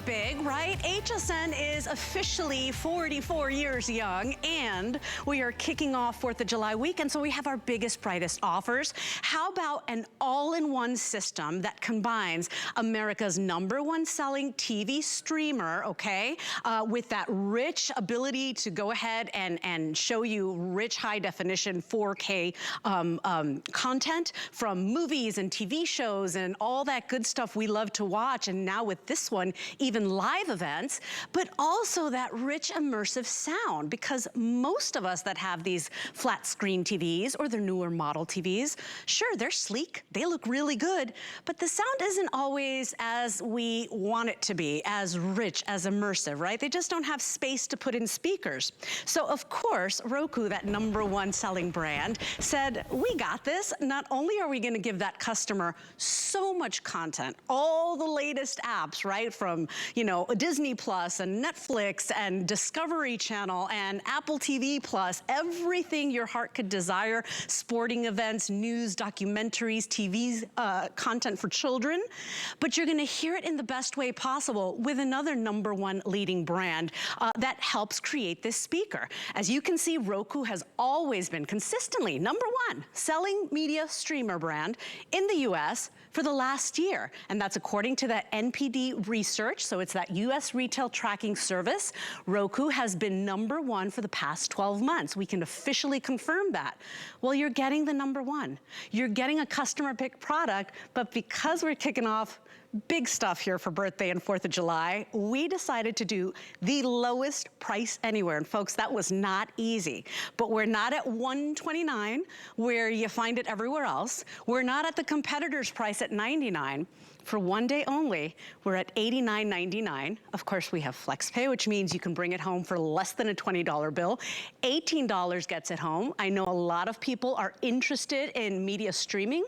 big, right? HSN is officially 44 years young, and we are kicking off 4th of July weekend, so we have our biggest, brightest offers. How about an all-in-one system that combines America's #1 selling TV streamer, okay, with that rich ability to go ahead and show you rich high-definition 4K content from movies and TV shows and all that good stuff we love to watch, and now with this one, even live events, but also that rich immersive sound, because most of us that have these flat screen TVs or their newer model TVs, sure, they're sleek, they look really good, but the sound isn't always as we want it to be, as rich, as immersive, right? They just don't have space to put in speakers. So of course, Roku, that #1 selling brand, said, we got this. Not only are we gonna give that customer so much content, all the latest apps, right? From, you know, Disney Plus and Netflix and Discovery Channel and Apple TV Plus, everything your heart could desire, sporting events, news, documentaries, TV content for children, but you're gonna hear it in the best way possible with another #1 leading brand that helps create this speaker. As you can see, Roku has always been consistently #1 selling media streamer brand in the US for the last year, and that's according to that NPD research, so it's that US retail tracking service. Roku has been #1 for the past 12 months. We can officially confirm that. Well, you're getting the #1. You're getting a customer pick product, but because we're kicking off big stuff here for birthday and 4th of July, we decided to do the lowest price anywhere. And folks, that was not easy. But we're not at $129 where you find it everywhere else. We're not at the competitor's price at $99. For one day only, we're at $89.99. Of course, we have FlexPay, which means you can bring it home for less than a $20 bill. $18 gets it home. I know a lot of people are interested in media streaming,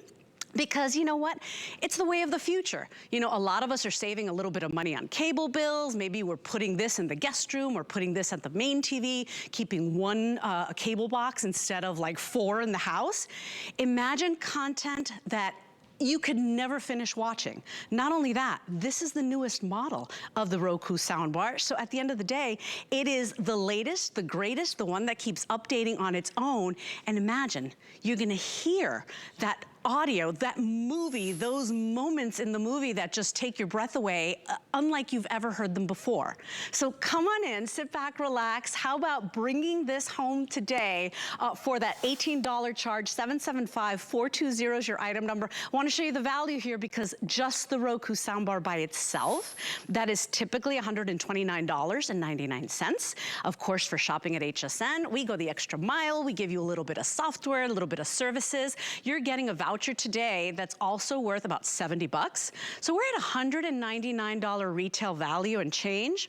because you know what? It's the way of the future. You know, a lot of us are saving a little bit of money on cable bills. Maybe we're putting this in the guest room or putting this at the main TV, keeping one cable box instead of like 4 in the house. Imagine content that you could never finish watching. Not only that, this is the newest model of the Roku soundbar. So at the end of the day, it is the latest, the greatest, the one that keeps updating on its own. And imagine, you're gonna hear that audio, that movie, those moments in the movie that just take your breath away, unlike you've ever heard them before. So come on in, sit back, relax. How about bringing this home today for that $18 charge? 775-420 is your item number. I want to show you the value here, because just the Roku soundbar by itself, that is typically $129.99. Of course, for shopping at HSN, we go the extra mile. We give you a little bit of software, a little bit of services. You're getting a voucher today that's also worth about 70 bucks. So we're at $199 retail value and change.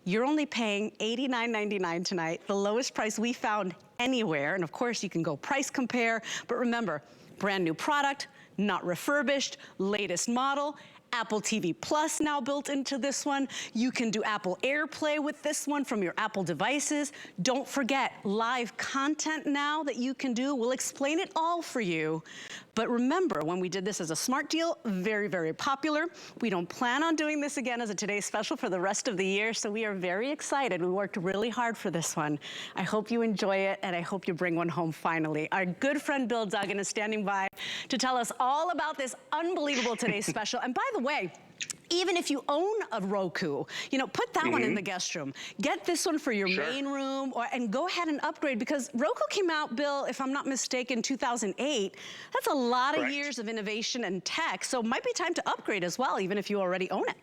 You're only paying $89.99 tonight, the lowest price we found anywhere. And of course, you can go price compare, but remember, brand new product, not refurbished, latest model. Apple TV Plus now built into this one. You can do Apple AirPlay with this one from your Apple devices. Don't forget, live content now that you can do. We'll explain it all for you. But remember, when we did this as a smart deal, very, very popular. We don't plan on doing this again as a Today's Special for the rest of the year, so we are very excited. We worked really hard for this one. I hope you enjoy it, and I hope you bring one home finally. Our good friend Bill Duggan is standing by to tell us all about this unbelievable Today's Special. And by the way, even if you own a Roku, you know, put that one in the guest room. Get this one for your main room, and go ahead and upgrade, because Roku came out, Bill, if I'm not mistaken, 2008. That's a lot of years of innovation and tech, so it might be time to upgrade as well, even if you already own it.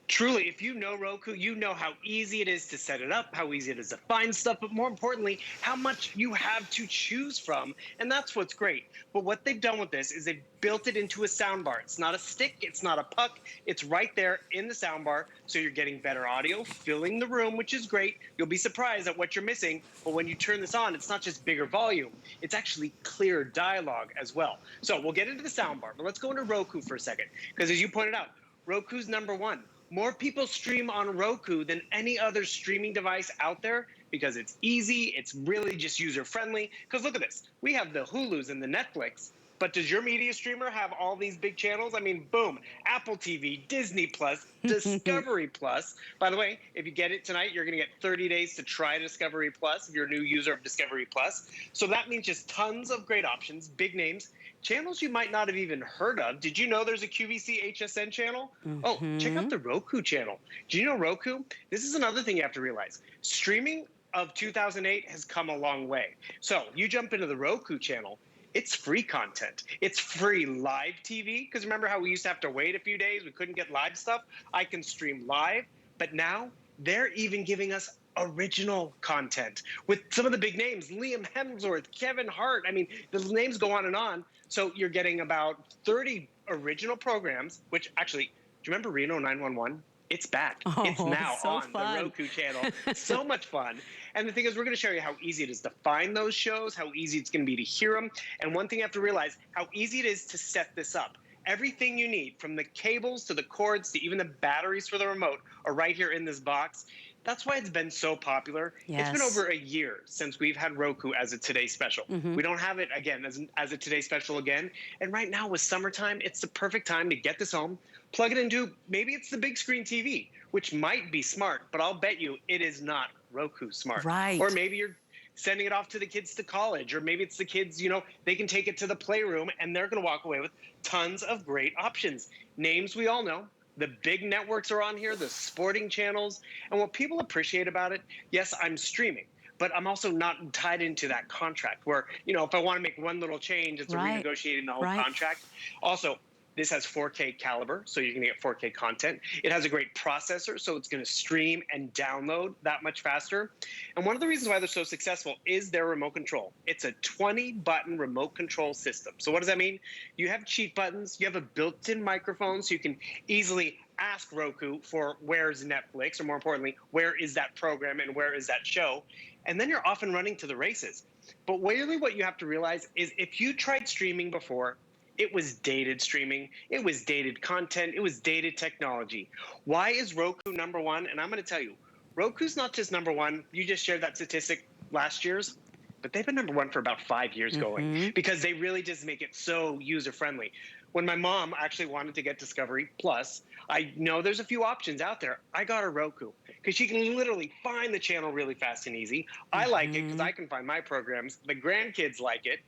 Truly, if you know Roku, you know how easy it is to set it up, how easy it is to find stuff, but more importantly, how much you have to choose from, and that's what's great. But what they've done with this is they've built it into a soundbar. It's not a stick, it's not a puck, it's right there in the soundbar, so you're getting better audio, filling the room, which is great. You'll be surprised at what you're missing, but when you turn this on, it's not just bigger volume, it's actually clearer dialogue as well. So we'll get into the soundbar, but let's go into Roku for a second, because as you pointed out, Roku's #1. More people stream on Roku than any other streaming device out there, because it's easy, it's really just user-friendly. Because look at this, we have the Hulus and the Netflix, But does your media streamer have all these big channels? I mean, boom, Apple TV, Disney Plus, Discovery Plus. By the way, if you get it tonight, you're going to get 30 days to try Discovery Plus if you're a new user of Discovery Plus. So that means just tons of great options, big names, channels you might not have even heard of. Did you know there's a QVC HSN channel? Oh, check out the Roku channel. Do you know Roku? This is another thing you have to realize. Streaming of 2008 has come a long way. So you jump into the Roku channel, it's free content. It's free live TV. Because remember how we used to have to wait a few days? We couldn't get live stuff. I can stream live. But now they're even giving us original content with some of the big names, Liam Hemsworth, Kevin Hart. I mean, the names go on and on. So you're getting about 30 original programs, which actually, do you remember Reno 911? It's back. Oh, it's now so on fun. the Roku channel. So much fun. And the thing is, we're going to show you how easy it is to find those shows, how easy it's going to be to hear them. And one thing you have to realize, how easy it is to set this up. Everything you need, from the cables to the cords to even the batteries for the remote, are right here in this box. That's why it's been so popular. Yes. It's been over a year since we've had Roku as a Today Special. We don't have it again as a Today Special again. And right now with summertime, it's the perfect time to get this home, plug it into, maybe it's the big screen TV, which might be smart, but I'll bet you it is not Roku smart. Right. Or maybe you're sending it off to the kids to college, or maybe it's the kids, they can take it to the playroom and they're going to walk away with tons of great options. Names we all know. The big networks are on here, the sporting channels. And what people appreciate about it, yes, I'm streaming, but I'm also not tied into that contract where, if I want to make one little change, it's renegotiating the whole contract. Also, this has 4K caliber, so you're going to get 4K content. It has a great processor, so it's going to stream and download that much faster. And one of the reasons why they're so successful is their remote control. It's a 20-button remote control system. So what does that mean? You have cheat buttons. You have a built-in microphone, so you can easily ask Roku for where's Netflix, or more importantly, where is that program and where is that show? And then you're off and running to the races. But really what you have to realize is if you tried streaming before, it was dated streaming. It was dated content. It was dated technology. Why is Roku number one? And I'm going to tell you, Roku's not just number one. You just shared that statistic last year's, but they've been number one for about 5 years going because they really just make it so user-friendly. When my mom actually wanted to get Discovery Plus, I know there's a few options out there. I got her Roku because she can literally find the channel really fast and easy. I like it because I can find my programs. The grandkids like it.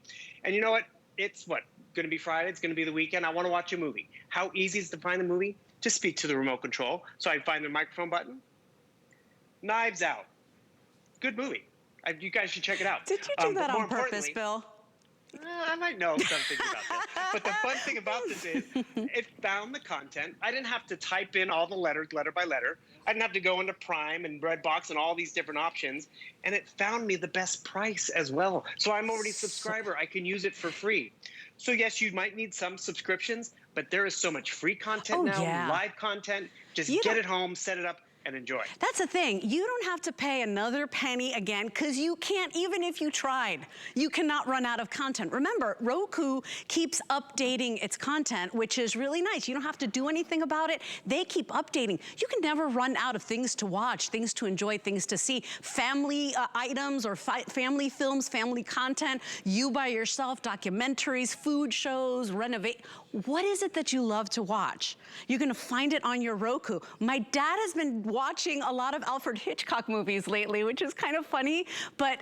And you know what? It's going to be Friday. It's going to be the weekend. I want to watch a movie. How easy is it to find the movie? Just speak to the remote control. So I find the microphone button. Knives Out. Good movie. You guys should check it out. Did you do that on purpose, Bill? I might know something about that. But the fun thing about this is it found the content. I didn't have to type in all the letters letter by letter. I didn't have to go into Prime and Redbox and all these different options. And it found me the best price as well. So I'm already a subscriber. I can use it for free. So yes, you might need some subscriptions, but there is so much free content now, live content. Just get it home, set it up, and enjoy. That's the thing. You don't have to pay another penny again because you can't, even if you tried, you cannot run out of content. Remember, Roku keeps updating its content, which is really nice. You don't have to do anything about it. They keep updating. You can never run out of things to watch, things to enjoy, things to see. Family items or family films, family content, you by yourself, documentaries, food shows, renovate. What is it that you love to watch? You're gonna find it on your Roku. My dad has been watching a lot of Alfred Hitchcock movies lately, which is kind of funny, but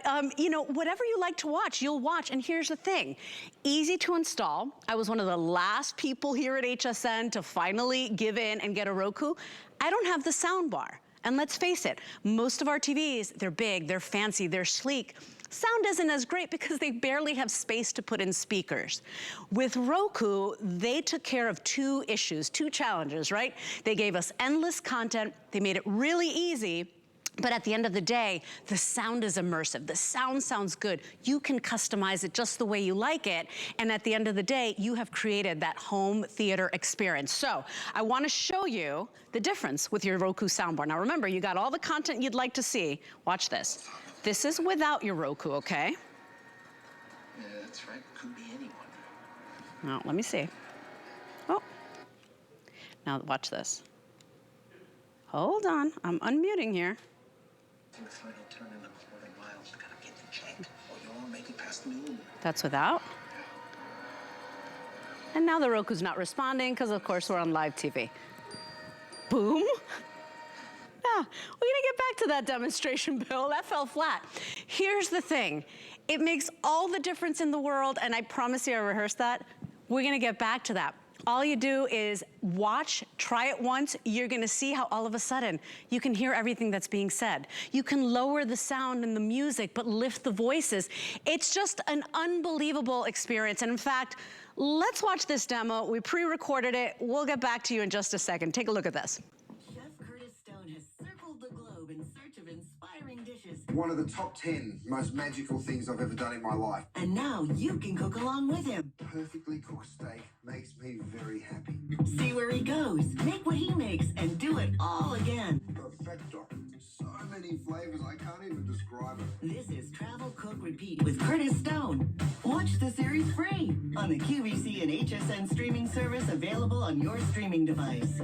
whatever you like to watch, you'll watch. And here's the thing, easy to install. I was one of the last people here at HSN to finally give in and get a Roku. I don't have the sound bar. And let's face it, most of our TVs, they're big, they're fancy, they're sleek. Sound isn't as great because they barely have space to put in speakers. With Roku, they took care of two issues, two challenges, right? They gave us endless content. They made it really easy. But at the end of the day, the sound is immersive. The sound sounds good. You can customize it just the way you like it. And at the end of the day, you have created that home theater experience. So I want to show you the difference with your Roku soundbar. Now remember, you got all the content you'd like to see. Watch this. This is without your Roku, okay? Yeah, that's right. Could be anyone. Now, let me see. Oh. Now watch this. Hold on. I'm unmuting here. The final turn in the quarter miles, gotta get the check, or you won't make it past noon. That's without. And now the Roku's not responding because, of course, we're on live TV. Boom. Yeah, we're gonna get back to that demonstration, Bill. That fell flat. Here's the thing. It makes all the difference in the world, and I promise you I rehearsed that. We're gonna get back to that. All you do is watch, try it once, you're gonna see how all of a sudden you can hear everything that's being said. You can lower the sound and the music, but lift the voices. It's just an unbelievable experience. And in fact, let's watch this demo. We pre-recorded it. We'll get back to you in just a second. Take a look at this. In search of inspiring dishes. One of the top 10 most magical things I've ever done in my life. And now you can cook along with him. Perfectly cooked steak makes me very happy. See where he goes, make what he makes, and do it all again. Perfecto. So many flavors, I can't even describe it. This is Travel, Cook, Repeat with Curtis Stone. Watch the series free on the QVC and HSN streaming service available on your streaming device.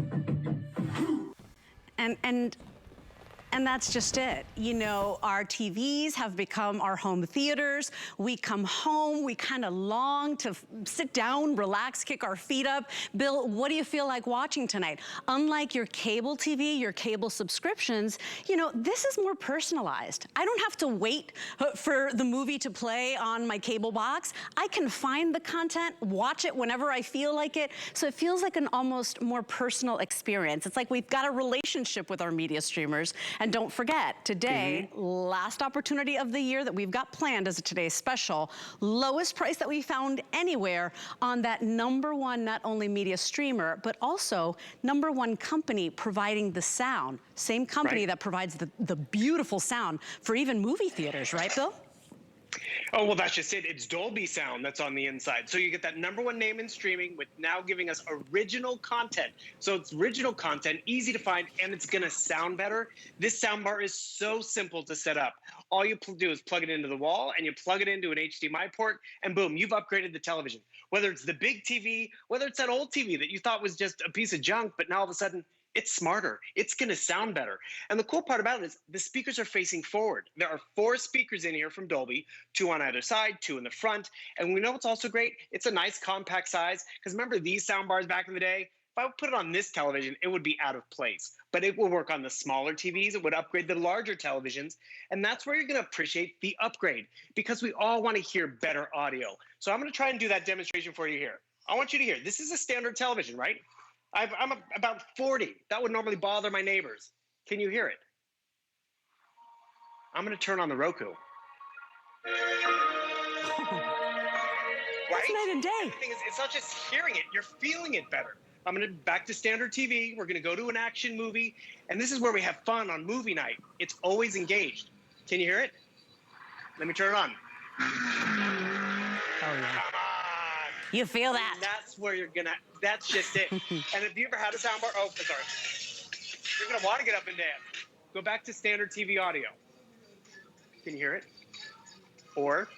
And that's just it. You know, our TVs have become our home theaters. We come home, we kind of long to sit down, relax, kick our feet up. Bill, what do you feel like watching tonight? Unlike your cable TV, your cable subscriptions, you know, this is more personalized. I don't have to wait for the movie to play on my cable box. I can find the content, watch it whenever I feel like it. So it feels like an almost more personal experience. It's like we've got a relationship with our media streamers. And don't forget, today, last opportunity of the year that we've got planned as a today's special, lowest price that we found anywhere on that #1, not only media streamer, but also #1 company providing the sound. Same company that provides the beautiful sound for even movie theaters, right, Bill? Oh, well, that's just it. It's Dolby sound that's on the inside. So you get that #1 name in streaming with now giving us original content. So it's original content, easy to find, and it's going to sound better. This soundbar is so simple to set up. All you do is plug it into the wall, and you plug it into an HDMI port, and boom, you've upgraded the television. Whether it's the big TV, whether it's that old TV that you thought was just a piece of junk, but now all of a sudden, it's smarter. It's going to sound better. And the cool part about it is the speakers are facing forward. There are 4 speakers in here from Dolby, 2 on either side, 2 in the front. And we know what's also great. It's a nice compact size. Because remember these sound bars back in the day? If I would put it on this television, it would be out of place. But it will work on the smaller TVs. It would upgrade the larger televisions. And that's where you're going to appreciate the upgrade. Because we all want to hear better audio. So I'm going to try and do that demonstration for you here. I want you to hear. This is a standard television, right? I'm about 40. That would normally bother my neighbors. Can you hear it? I'm going to turn on the Roku. That's night and day. And the thing is, it's not just hearing it, you're feeling it better. I'm going to back to standard TV. We're going to go to an action movie. And this is where we have fun on movie night. It's always engaged. Can you hear it? Let me turn it on. Oh, yeah. Come on. You feel that? And that's where you're going to, that's just it. And if you ever had a soundbar, oh, sorry. You're going to want to get up and dance. Go back to standard TV audio. Can you hear it? Or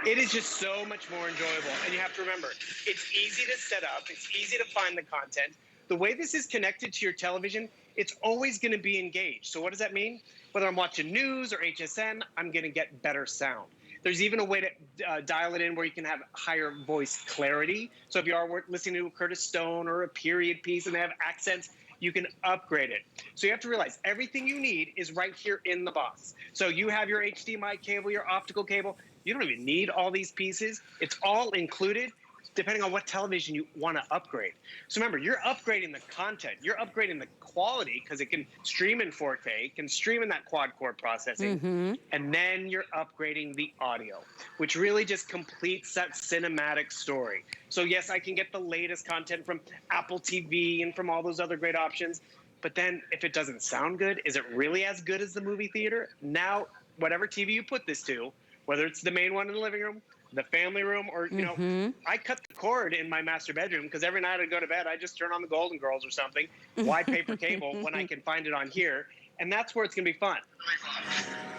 it is just so much more enjoyable. And you have to remember, it's easy to set up. It's easy to find the content. The way this is connected to your television, it's always going to be engaged. So what does that mean? Whether I'm watching news or HSN, I'm going to get better sound. There's even a way to dial it in where you can have higher voice clarity. So if you are listening to a Curtis Stone or a period piece and they have accents, you can upgrade it. So you have to realize everything you need is right here in the box. So you have your HDMI cable, your optical cable. You don't even need all these pieces. It's all included depending on what television you want to upgrade. So remember, you're upgrading the content. You're upgrading the quality because it can stream in 4K, it can stream in that quad-core processing, and then you're upgrading the audio, which really just completes that cinematic story. So yes, I can get the latest content from Apple TV and from all those other great options, but then if it doesn't sound good, is it really as good as the movie theater? Now, whatever TV you put this to, whether it's the main one in the living room, the family room, or, you know, I cut the cord in my master bedroom because every night I go to bed, I just turn on the Golden Girls or something, wide paper cable when I can find it on here. And that's where it's going to be fun.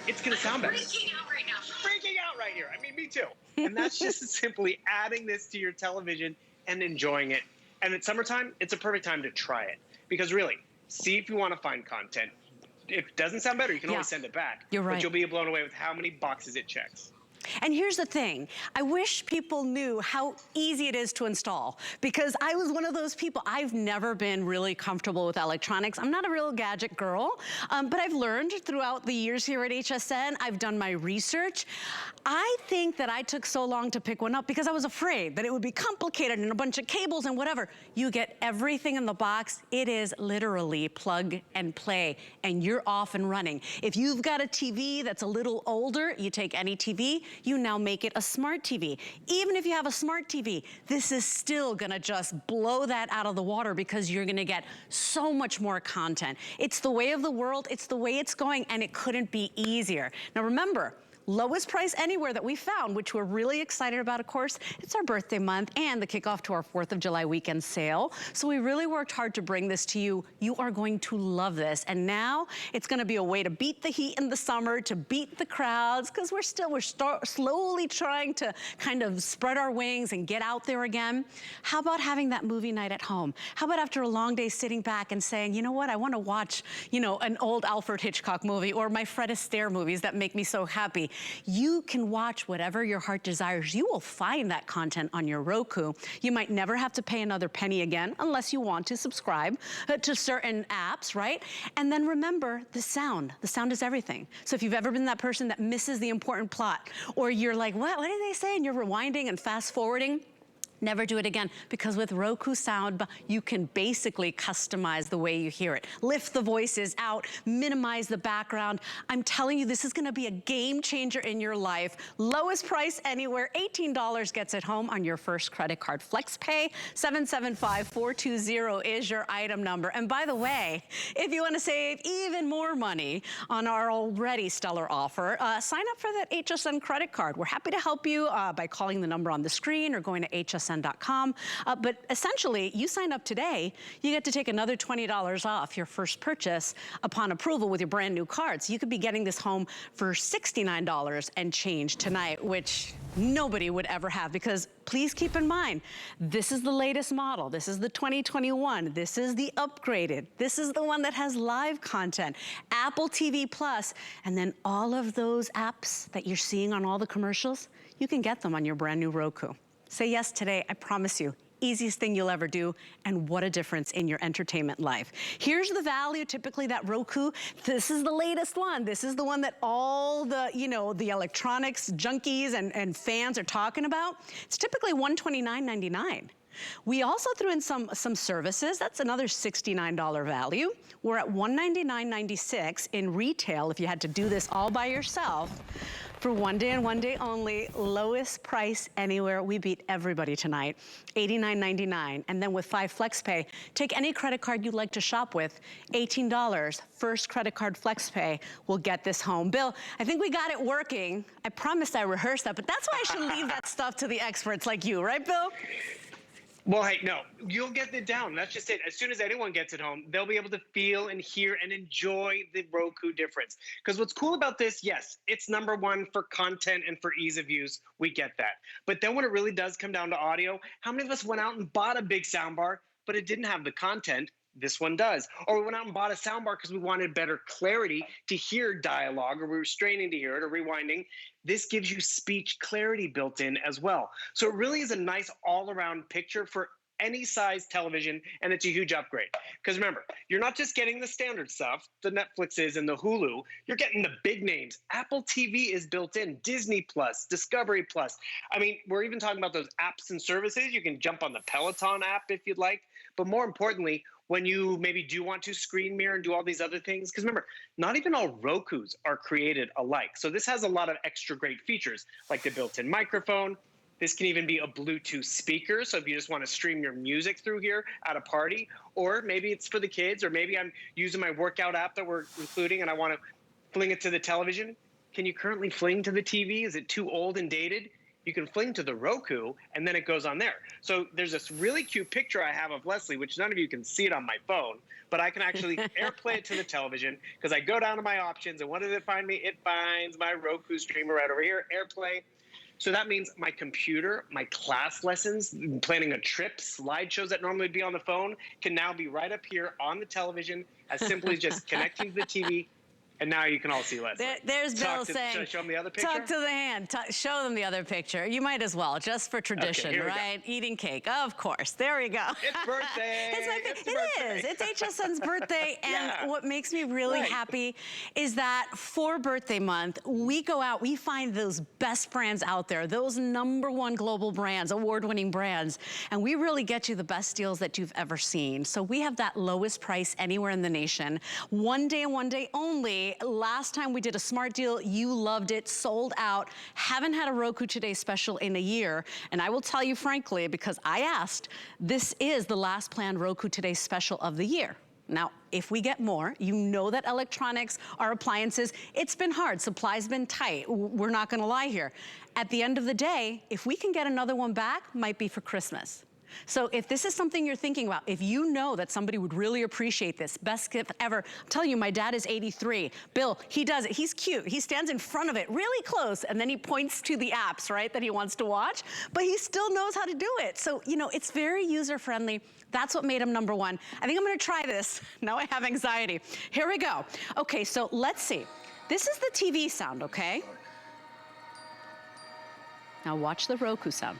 It's going to sound better. Freaking out right now. Freaking out right here. I mean, me too. And that's just simply adding this to your television and enjoying it. And at summertime, it's a perfect time to try it. Because really, see if you want to find content. If it doesn't sound better, you can always send it back. You're right. But you'll be blown away with how many boxes it checks. And here's the thing, I wish people knew how easy it is to install, because I was one of those people. I've never been really comfortable with electronics. I'm not a real gadget girl, but I've learned throughout the years here at HSN. I've done my research. I think that I took so long to pick one up because I was afraid that it would be complicated and a bunch of cables and whatever. You get everything in the box. It is literally plug and play, and you're off and running. If you've got a TV that's a little older, you take any TV, you now make it a smart TV. Even if you have a smart TV, this is still gonna just blow that out of the water because you're gonna get so much more content. It's the way of the world, it's the way it's going, and it couldn't be easier. Now remember, lowest price anywhere that we found, which we're really excited about, of course. It's our birthday month and the kickoff to our 4th of July weekend sale. So we really worked hard to bring this to you. You are going to love this. And now it's gonna be a way to beat the heat in the summer, to beat the crowds, because we're slowly trying to kind of spread our wings and get out there again. How about having that movie night at home? How about after a long day sitting back and saying, you know what, I wanna watch, you know, an old Alfred Hitchcock movie or my Fred Astaire movies that make me so happy. You can watch whatever your heart desires. You will find that content on your Roku. You might never have to pay another penny again unless you want to subscribe to certain apps, right? And then remember the sound. The sound is everything. So if you've ever been that person that misses the important plot, or you're like, what did they say? And you're rewinding and fast forwarding, never do it again, because with Roku Sound, you can basically customize the way you hear it. Lift the voices out, minimize the background. I'm telling you, this is gonna be a game changer in your life. Lowest price anywhere, $18 gets it home on your first credit card. FlexPay, 775420 is your item number. And by the way, if you wanna save even more money on our already stellar offer, sign up for that HSN credit card. We're happy to help you by calling the number on the screen or going to HSN.com. But essentially, you sign up today, you get to take another $20 off your first purchase upon approval with your brand new card. So you could be getting this home for $69 and change tonight, which nobody would ever have, because please keep in mind, this is the latest model. This is the 2021. This is the upgraded. This is the one that has live content, Apple TV Plus, and then all of those apps that you're seeing on all the commercials, you can get them on your brand new Roku. Say yes today, I promise you. Easiest thing you'll ever do, and what a difference in your entertainment life. Here's the value, typically that Roku, this is the latest one. This is the one that all the, you know, the electronics junkies and fans are talking about. It's typically $129.99. We also threw in some services. That's another $69 value. We're at $199.96 in retail if you had to do this all by yourself. For one day and one day only, lowest price anywhere. We beat everybody tonight, $89.99. And then with 5 FlexPay, take any credit card you'd like to shop with, $18. First credit card FlexPay will get this home. Bill, I think we got it working. I promised I rehearsed that, but that's why I should leave that stuff to the experts like you, right, Bill? Well, hey, no, you'll get it down. That's just it. As soon as anyone gets it home, they'll be able to feel and hear and enjoy the Roku difference. Because what's cool about this, yes, it's #1 for content and for ease of use. We get that. But then when it really does come down to audio, how many of us went out and bought a big soundbar, but it didn't have the content? This one does. Or we went out and bought a soundbar because we wanted better clarity to hear dialogue, or we were straining to hear it or rewinding. This gives you speech clarity built in as well. So it really is a nice all-around picture for any size television, and it's a huge upgrade. Because remember, you're not just getting the standard stuff, the Netflixes and the Hulu, you're getting the big names. Apple TV is built in, Disney Plus, Discovery Plus. I mean, we're even talking about those apps and services. You can jump on the Peloton app if you'd like. But more importantly, when you maybe do want to screen mirror and do all these other things, because remember, not even all Rokus are created alike. So this has a lot of extra great features, like the built-in microphone. This can even be a Bluetooth speaker. So if you just want to stream your music through here at a party, or maybe it's for the kids, or maybe I'm using my workout app that we're including and I want to fling it to the television. Can you currently fling to the TV? Is it too old and dated? You can fling to the Roku, and then it goes on there. So there's this really cute picture I have of Leslie, which none of you can see it on my phone, but I can actually AirPlay it to the television, because I go down to my options, and what does it find me? It finds my Roku streamer right over here, AirPlay. So that means my computer, my class lessons, planning a trip, slideshows that normally would be on the phone, can now be right up here on the television, as simply as just connecting to the TV, And now you can all see Leslie. There's Bill saying, should I show them the other picture? talk to the hand. Show them the other picture. You might as well, just for tradition, here we right? Eating cake, of course. There we go. It's birthday. It's HSN's birthday. And what makes me really happy is that for birthday month, we go out, we find those best brands out there, those #1 global brands, award-winning brands, and we really get you the best deals that you've ever seen. So we have that lowest price anywhere in the nation. One day and one day only. Last time we did a smart deal, you loved it, sold out. Haven't had a Roku Today special in a year. And I will tell you frankly, because I asked, this is the last planned Roku Today special of the year. Now, if we get more, you know that electronics, our appliances, it's been hard, supply's been tight. We're not gonna lie here. At the end of the day, if we can get another one back, might be for Christmas. So if this is something you're thinking about, if you know that somebody would really appreciate this, best gift ever. I'm telling you, my dad is 83. Bill, he does it, he's cute. He stands in front of it really close and then he points to the apps, right, that he wants to watch, but he still knows how to do it. So, you know, it's very user-friendly. That's what made him #1. I think I'm gonna try this. Now I have anxiety. Here we go. Okay, so let's see. This is the TV sound, okay? Now watch the Roku sound.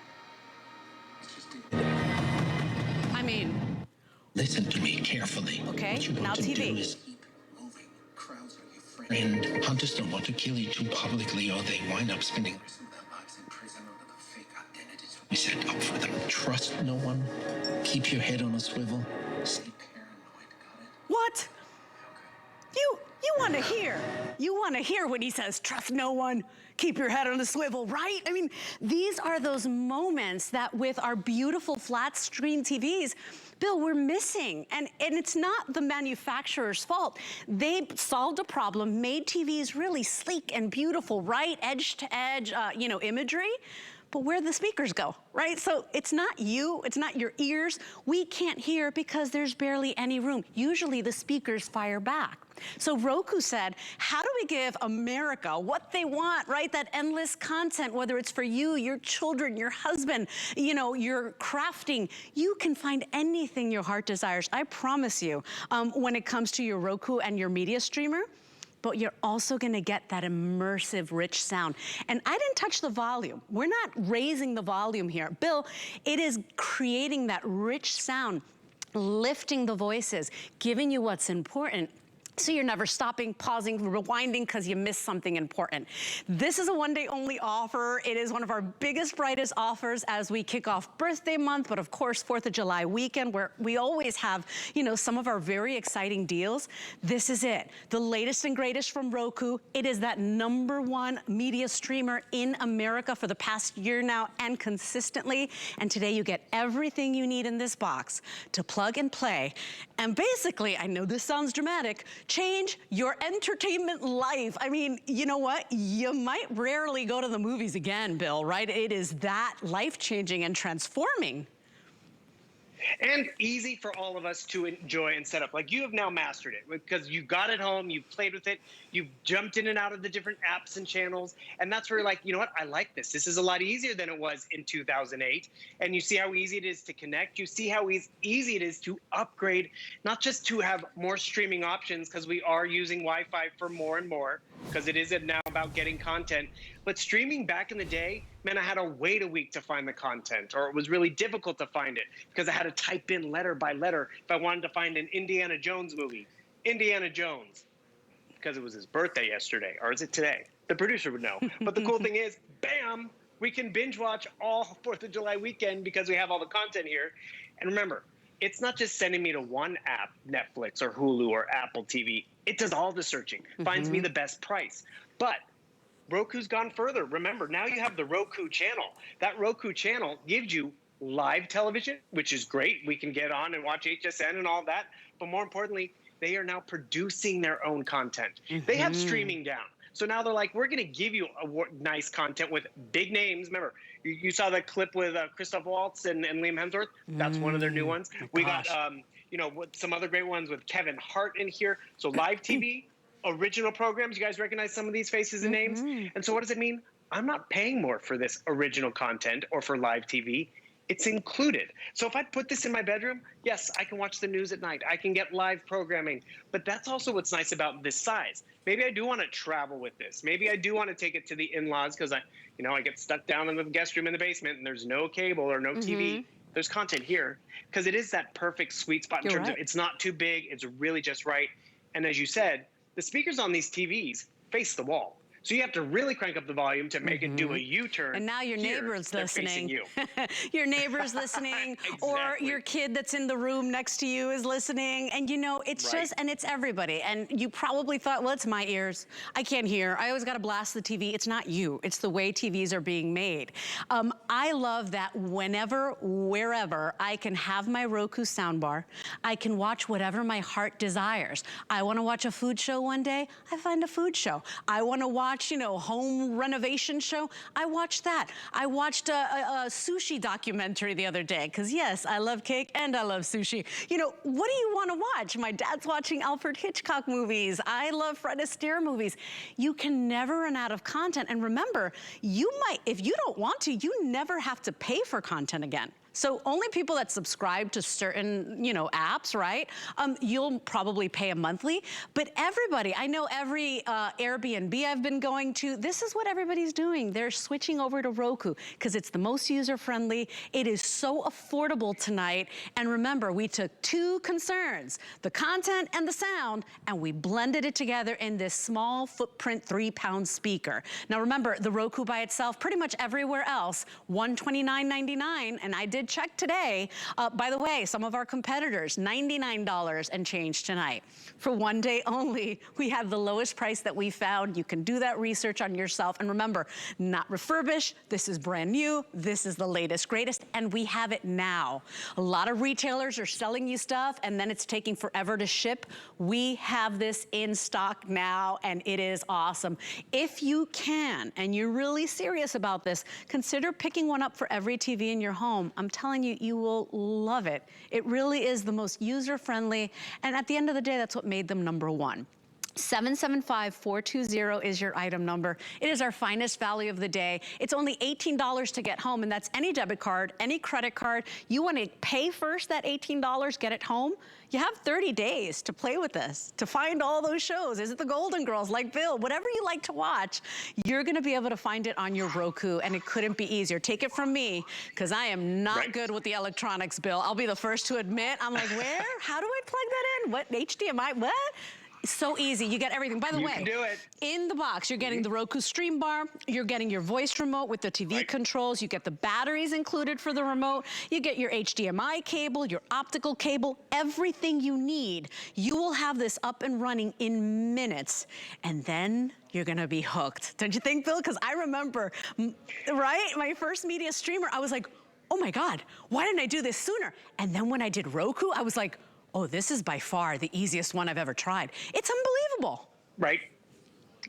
I mean, Listen to me carefully. Okay, What you want now to TV. do is keep moving. Crowds are your friend. And hunters don't want to kill you too publicly, or they wind up spending the rest of their lives in prison under the fake identities we set up for them. Trust no one. Keep your head on a swivel. Stay paranoid. Got it? what? You want to hear. You want to hear when he says, trust no one, keep your head on a swivel, right? I mean, these are those moments that with our beautiful flat screen TVs, Bill, we're missing. And it's not the manufacturer's fault. They solved a problem, made TVs really sleek and beautiful, right? Edge to edge, you know, imagery. But where the speakers go, right? So it's not you, it's not your ears. We can't hear because there's barely any room. Usually the speakers fire back. So Roku said, how do we give America what they want, right? That endless content, whether it's for you, your children, your husband, you know, your crafting. You can find anything your heart desires, I promise you, when it comes to your Roku and your media streamer. But you're also gonna get that immersive, rich sound. And I didn't touch the volume. We're not raising the volume here. Bill, it is creating that rich sound, lifting the voices, giving you what's important. So you're never stopping, pausing, rewinding because you missed something important. This is a one-day only offer. It is one of our biggest, brightest offers as we kick off birthday month, but of course, 4th of July weekend, where we always have, you know, some of our very exciting deals. This is it. The latest and greatest from Roku. It is that #1 media streamer in America for the past year now and consistently. And today you get everything you need in this box to plug and play. And basically, I know this sounds dramatic, change your entertainment life. I mean, you know what? You might rarely go to the movies again, Bill, right? It is that life-changing and transforming. And easy for all of us to enjoy and set up. Like, you have now mastered it because you got it home, you've played with it, you've jumped in and out of the different apps and channels, and that's where you're like, you know what, I like this. This is a lot easier than it was in 2008. And you see how easy it is to connect. You see how easy it is to upgrade, not just to have more streaming options, because we are using Wi-Fi for more and more, because it is now about getting content. But streaming back in the day, man, I had to wait a week to find the content, or it was really difficult to find it because I had to type in letter by letter if I wanted to find an Indiana Jones movie. Indiana Jones, because it was his birthday yesterday, or is it today? The producer would know. But the cool thing is, bam, we can binge watch all 4th of July weekend because we have all the content here. And remember, it's not just sending me to one app, Netflix or Hulu or Apple TV. It does all the searching, finds me the best price. But Roku's gone further. Remember, now you have the Roku channel. That Roku channel gives you live television, which is great. We can get on and watch HSN and all that. But more importantly, they are now producing their own content. They have streaming down. So now they're like, we're going to give you nice content with big names. Remember, you saw that clip with Christoph Waltz and Liam Hemsworth. That's one of their new ones. We got, you know, some other great ones with Kevin Hart in here. So live TV. Original programs, you guys recognize some of these faces and names? And so what does it mean? I'm not paying more for this original content or for live TV. It's included. So if I put this in my bedroom, yes, I can watch the news at night. I can get live programming. But that's also what's nice about this size. Maybe I do want to travel with this. Maybe I do want to take it to the in-laws because I get stuck down in the guest room in the basement and there's no cable or no TV. There's content here because it is that perfect sweet spot in terms of it's not too big. It's really just right. And as you said, the speakers on these TVs face the wall. So you have to really crank up the volume to make it do a U-turn. And now your neighbor's listening. You. Your neighbor's listening, or your kid that's in the room next to you is listening. And it's just, and it's everybody. And you probably thought, well, it's my ears. I can't hear. I always got to blast the TV. It's not you. It's the way TVs are being made. I love that whenever, wherever, I can have my Roku soundbar. I can watch whatever my heart desires. I want to watch a food show one day. I find a food show. I want to watch home renovation show. I watched that. I watched a sushi documentary the other day because yes, I love cake and I love sushi. What do you want to watch? My dad's watching Alfred Hitchcock movies. I love Fred Astaire movies. You can never run out of content. And remember, you might, if you don't want to, you never have to pay for content again. So only people that subscribe to certain, apps, right? You'll probably pay a monthly, but everybody, I know every Airbnb I've been going to, this is what everybody's doing. They're switching over to Roku because it's the most user-friendly. It is so affordable tonight. And remember, we took two concerns, the content and the sound, and we blended it together in this small footprint 3-pound speaker. Now remember, the Roku by itself, pretty much everywhere else, $129.99, and I did check today. By the way, some of our competitors, $99 and change tonight. For one day only, we have the lowest price that we found. You can do that research on yourself. And remember, not refurbished. This is brand new. This is the latest, greatest, and we have it now. A lot of retailers are selling you stuff and then it's taking forever to ship. We have this in stock now and it is awesome. If you can, and you're really serious about this, consider picking one up for every TV in your home. I'm telling you, you will love it. It really is the most user-friendly, and at the end of the day, that's what made them #1. 775-420 is your item number. It is our finest value of the day. It's only $18 to get home, and that's any debit card, any credit card. You want to pay first that $18, get it home? You have 30 days to play with this, to find all those shows. Is it the Golden Girls, like Bill? Whatever you like to watch, you're going to be able to find it on your Roku, and it couldn't be easier. Take it from me, because I am not good with the electronics, Bill. I'll be the first to admit. I'm like, where? How do I plug that in? What? HDMI? What? So easy. You get everything. By the way, can do it. In the box, you're getting the Roku Stream Bar. You're getting your voice remote with the TV controls. You get the batteries included for the remote. You get your HDMI cable, your optical cable, everything you need. You will have this up and running in minutes. And then you're gonna be hooked. Don't you think, Bill? Because I remember, right? My first media streamer, I was like, oh my God, why didn't I do this sooner? And then when I did Roku, I was like, oh, this is by far the easiest one I've ever tried. It's unbelievable. Right.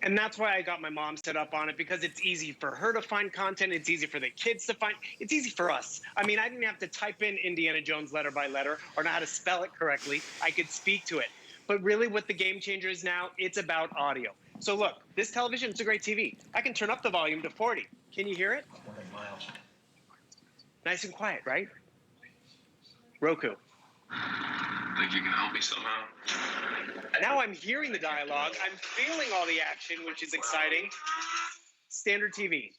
And that's why I got my mom set up on it, because it's easy for her to find content. It's easy for the kids to find. It's easy for us. I mean, I didn't have to type in Indiana Jones letter by letter or know how to spell it correctly. I could speak to it. But really what the game changer is now, it's about audio. So look, this television, it's a great TV. I can turn up the volume to 40. Can you hear it? Nice and quiet, right? Roku. Think you can help me somehow? Now I'm hearing the dialogue. I'm feeling all the action, which is exciting. Standard TV.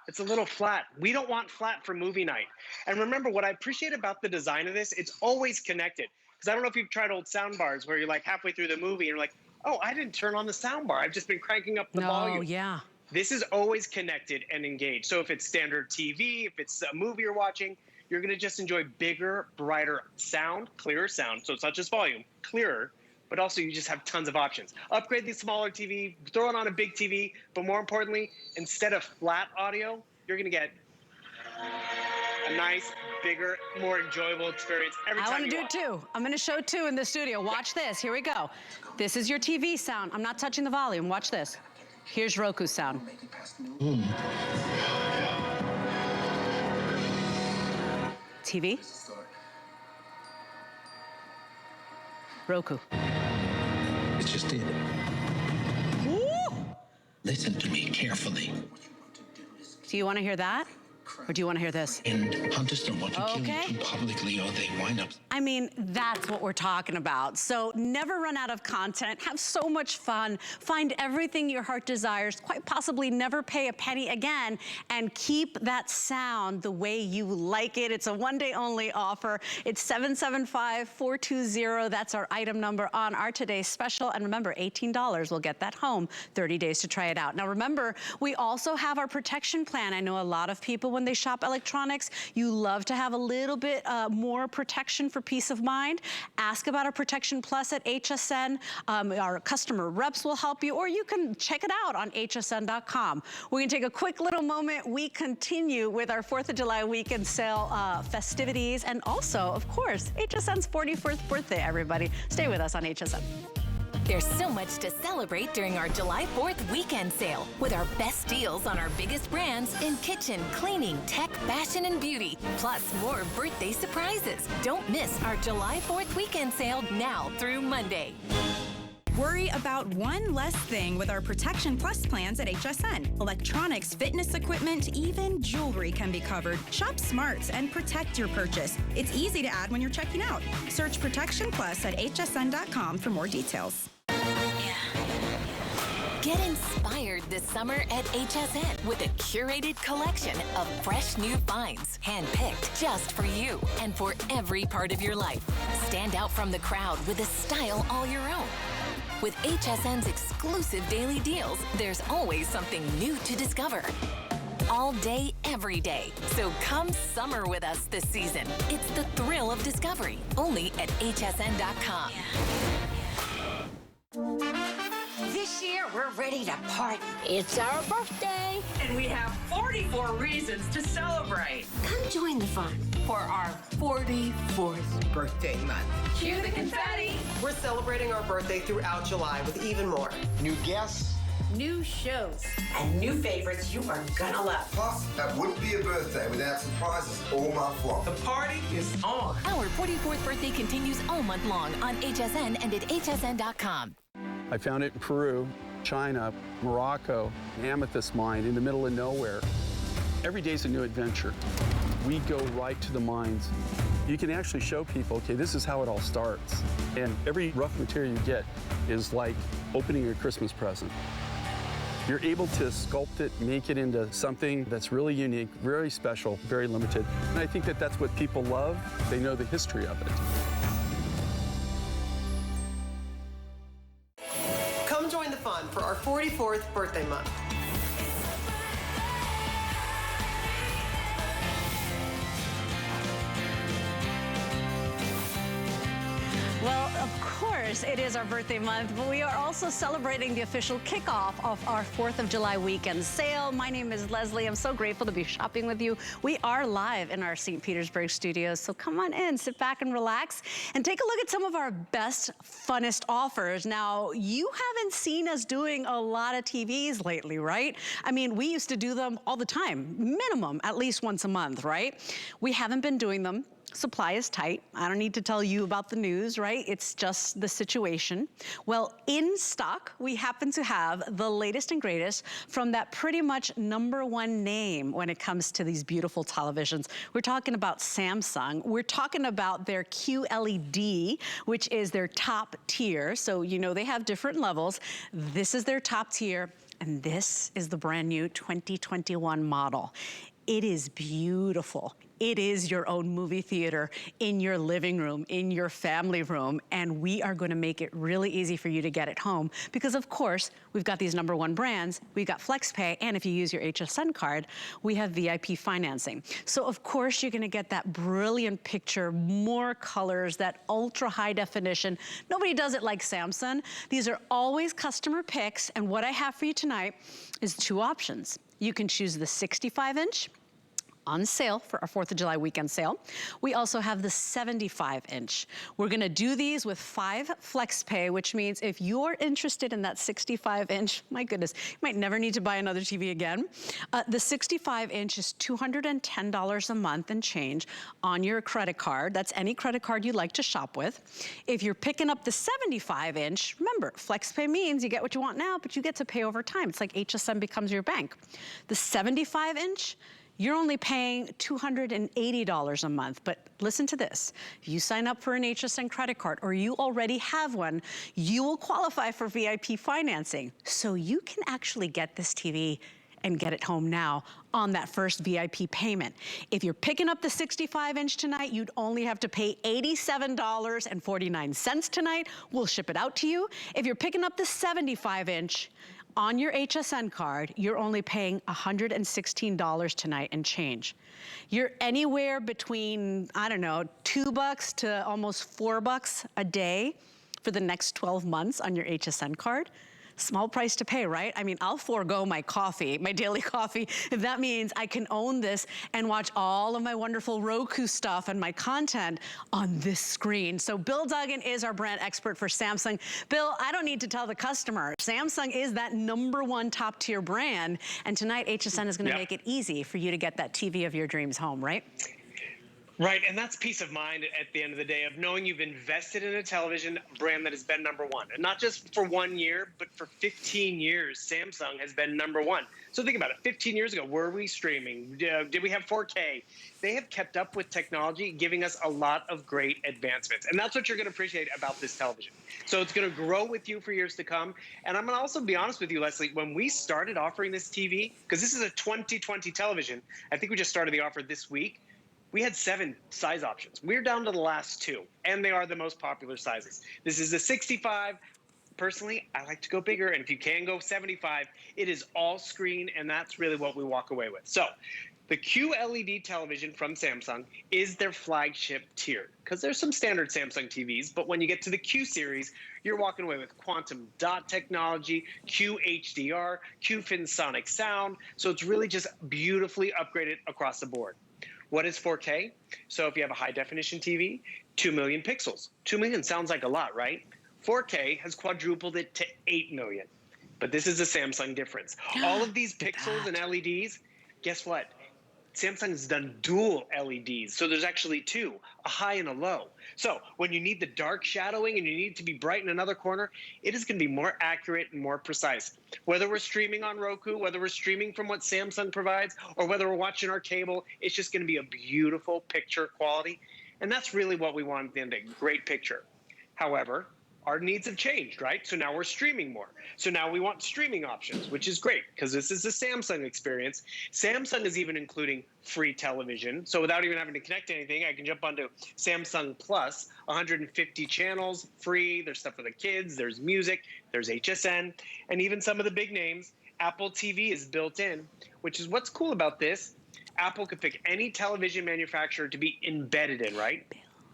It's a little flat. We don't want flat for movie night. And remember, what I appreciate about the design of this, it's always connected. Because I don't know if you've tried old sound bars where you're like halfway through the movie and you're like, oh, I didn't turn on the sound bar. I've just been cranking up the volume. Oh, yeah. This is always connected and engaged. So if it's standard TV, if it's a movie you're watching, you're going to just enjoy bigger, brighter sound, clearer sound. So it's not just volume, clearer, but also you just have tons of options. Upgrade the smaller TV, throw it on a big TV, but more importantly, instead of flat audio, you're going to get a nice, bigger, more enjoyable experience every time. I want to do it too. I'm going to show two in the studio. Watch this. Here we go. This is your TV sound. I'm not touching the volume. Watch this. Here's Roku sound. TV. Roku. It just did. Woo! Listen to me carefully. Do you want to hear that? Or do you want to hear this? And hunters don't want to kill Okay. you too publicly or they wind up. I mean, that's what we're talking about. So never run out of content. Have so much fun. Find everything your heart desires. Quite possibly never pay a penny again. And keep that sound the way you like it. It's a one-day only offer. It's 775-420. That's our item number on our today's special. And remember, $18 will get that home. 30 days to try it out. Now remember, we also have our protection plan. I know a lot of people, when they shop electronics, you love to have a little bit more protection for peace of mind. Ask about our Protection Plus at HSN. Our customer reps will help you, or you can check it out on hsn.com. We're gonna take a quick little moment. We continue with our 4th of July weekend sale festivities, and also, of course, HSN's 44th birthday, everybody. Stay with us on HSN. There's so much to celebrate during our July 4th weekend sale with our best deals on our biggest brands in kitchen, cleaning, tech, fashion, and beauty, plus more birthday surprises. Don't miss our July 4th weekend sale now through Monday. Worry about one less thing with our Protection Plus plans at HSN. Electronics, fitness equipment, even jewelry can be covered. Shop smart and protect your purchase. It's easy to add when you're checking out. Search Protection Plus at hsn.com for more details. Get inspired this summer at HSN with a curated collection of fresh new finds, handpicked just for you and for every part of your life. Stand out from the crowd with a style all your own. With HSN's exclusive daily deals, there's always something new to discover. All day, every day. So come summer with us this season. It's the thrill of discovery, only at hsn.com. This year, we're ready to party. It's our birthday. And we have 44 reasons to celebrate. Come join the fun. For our 44th birthday month. Cue the confetti. We're celebrating our birthday throughout July with even more. New guests. New shows. And new favorites you are gonna love. Plus, that wouldn't be a birthday without surprises all month long. The party is on. Our 44th birthday continues all month long on HSN and at hsn.com. I found it in Peru, China, Morocco, an amethyst mine in the middle of nowhere. Every day's a new adventure. We go right to the mines. You can actually show people, okay, this is how it all starts. And every rough material you get is like opening a Christmas present. You're able to sculpt it, make it into something that's really unique, very special, very limited. And I think that that's what people love. They know the history of it. Come join the fun for our 44th birthday month. Well, of course, it is our birthday month, but we are also celebrating the official kickoff of our 4th of July weekend sale. My name is Leslie. I'm so grateful to be shopping with you. We are live in our St. Petersburg studios, so come on in, sit back and relax, and take a look at some of our best, funnest offers. Now, you haven't seen us doing a lot of TVs lately, right? I mean, we used to do them all the time, minimum, at least once a month, right? We haven't been doing them. Supply is tight. I don't need to tell you about the news, right? It's just the situation. Well, in stock, we happen to have the latest and greatest from that pretty much #1 name when it comes to these beautiful televisions. We're talking about Samsung. We're talking about their QLED, which is their top tier. So, you know, they have different levels. This is their top tier, and this is the brand new 2021 model. It is beautiful. It is your own movie theater in your living room, in your family room, and we are gonna make it really easy for you to get it home because, of course, we've got these #1 brands, we've got FlexPay, and if you use your HSN card, we have VIP financing. So, of course, you're gonna get that brilliant picture, more colors, that ultra high definition. Nobody does it like Samsung. These are always customer picks, and what I have for you tonight is 2 options. You can choose the 65-inch, on sale for our 4th of July weekend sale. We also have the 75-inch. We're gonna do these with 5 FlexPay, which means if you're interested in that 65-inch, my goodness, you might never need to buy another TV again. The 65-inch is $210 a month and change on your credit card. That's any credit card you like to shop with. If you're picking up the 75-inch, remember, FlexPay means you get what you want now, but you get to pay over time. It's like HSN becomes your bank. The 75-inch, you're only paying $280 a month. But listen to this. If you sign up for an HSN credit card or you already have one, you will qualify for VIP financing. So you can actually get this TV and get it home now on that first VIP payment. If you're picking up the 65-inch tonight, you'd only have to pay $87.49 tonight. We'll ship it out to you. If you're picking up the 75-inch, on your HSN card, you're only paying $116 tonight and change. You're anywhere between, I don't know, $2 to almost $4 a day for the next 12 months on your HSN card. Small price to pay, right? I mean, I'll forego my coffee, my daily coffee, if that means I can own this and watch all of my wonderful Roku stuff and my content on this screen. So Bill Duggan is our brand expert for Samsung. Bill, I don't need to tell the customer, Samsung is that #1 top tier brand. And tonight, HSN is gonna make it easy for you to get that TV of your dreams home, right? Right, and that's peace of mind at the end of the day of knowing you've invested in a television brand that has been #1. And not just for 1 year, but for 15 years, Samsung has been #1. So think about it, 15 years ago, were we streaming? Did we have 4K? They have kept up with technology, giving us a lot of great advancements. And that's what you're gonna appreciate about this television. So it's gonna grow with you for years to come. And I'm gonna also be honest with you, Leslie, when we started offering this TV, because this is a 2020 television, I think we just started the offer this week, we had 7 size options. We're down to the last 2, and they are the most popular sizes. This is a 65. Personally, I like to go bigger, and if you can go 75, it is all screen, and that's really what we walk away with. So the QLED television from Samsung is their flagship tier, because there's some standard Samsung TVs, but when you get to the Q series, you're walking away with quantum dot technology, QHDR, QFin sonic sound, so it's really just beautifully upgraded across the board. What is 4K? So if you have a high definition TV, 2 million pixels. 2 million sounds like a lot, right? 4K has quadrupled it to 8 million. But this is a Samsung difference. All of these pixels and LEDs, guess what? Samsung's done dual LEDs. So there's actually 2, a high and a low. So when you need the dark shadowing and you need to be bright in another corner, it is going to be more accurate and more precise. Whether we're streaming on Roku, whether we're streaming from what Samsung provides, or whether we're watching our cable, it's just going to be a beautiful picture quality. And that's really what we want at the end of the day, great picture. However, our needs have changed, right? So now we're streaming more. So now we want streaming options, which is great because this is a Samsung experience. Samsung is even including free television. So without even having to connect to anything, I can jump onto Samsung Plus, 150 channels, free. There's stuff for the kids, there's music, there's HSN, and even some of the big names. Apple TV is built in, which is what's cool about this. Apple could pick any television manufacturer to be embedded in, right?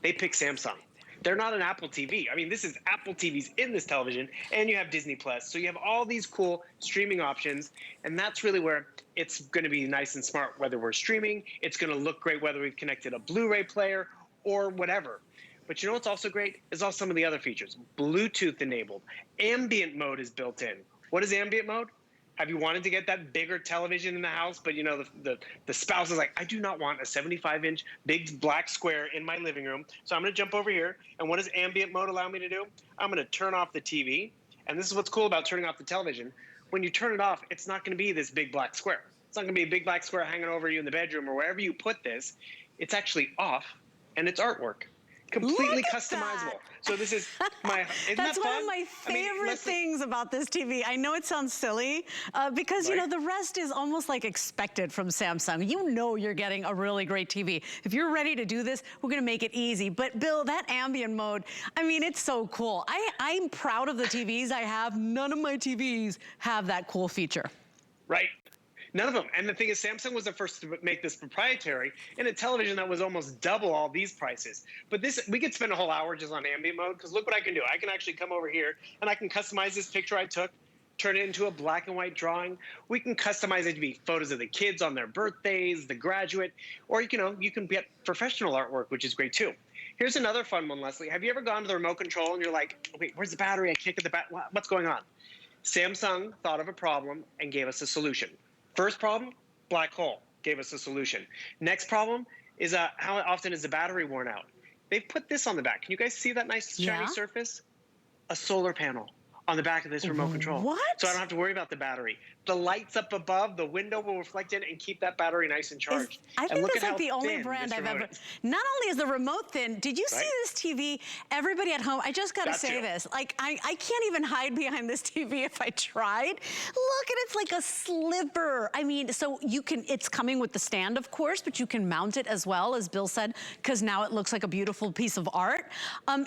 They pick Samsung. They're not an Apple TV. I mean, this is Apple TVs in this television, and you have Disney Plus. So you have all these cool streaming options, and that's really where it's going to be nice and smart, whether we're streaming. It's going to look great whether we've connected a Blu-ray player or whatever. But you know what's also great is all some of the other features. Bluetooth enabled. Ambient mode is built in. What is ambient mode? Have you wanted to get that bigger television in the house, but you know the spouse is like, I do not want a 75-inch big black square in my living room, so I'm going to jump over here. And what does ambient mode allow me to do? I'm going to turn off the TV, and this is what's cool about turning off the television. When you turn it off, it's not going to be this big black square. It's not going to be a big black square hanging over you in the bedroom or wherever you put this. It's actually off, and it's artwork. Completely customizable. So this is my, That's one of my favorite things about this TV. I know it sounds silly because, you know, the rest is almost like expected from Samsung. You know you're getting a really great TV. If you're ready to do this, we're going to make it easy. But Bill, that ambient mode, I mean, it's so cool. I'm proud of the TVs I have. None of my TVs have that cool feature. Right. None of them. And the thing is, Samsung was the first to make this proprietary in a television that was almost double all these prices. But this, we could spend a whole hour just on ambient mode, because look what I can do. I can actually come over here and I can customize this picture I took, turn it into a black and white drawing. We can customize it to be photos of the kids on their birthdays, the graduate, or you can get professional artwork, which is great too. Here's another fun one, Leslie. Have you ever gone to the remote control and you're like, wait, where's the battery? I can't get the battery. What's going on? Samsung thought of a problem and gave us a solution. First problem, black hole, gave us a solution. Next problem is how often is the battery worn out? They've put this on the back. Can you guys see that nice shiny surface? A solar panel on the back of this remote control. What? So I don't have to worry about the battery. The lights up above, the window will reflect in and keep that battery nice and charged. I and think look that's at like how the only thin brand this I've remote ever. is. Not only is the remote thin, did you see Right? this TV? Everybody at home, I just got to Got say to. this. Like, I can't even hide behind this TV if I tried. Look, and it's like a sliver. I mean, so you can, it's coming with the stand, of course, but you can mount it as well, as Bill said, because now it looks like a beautiful piece of art.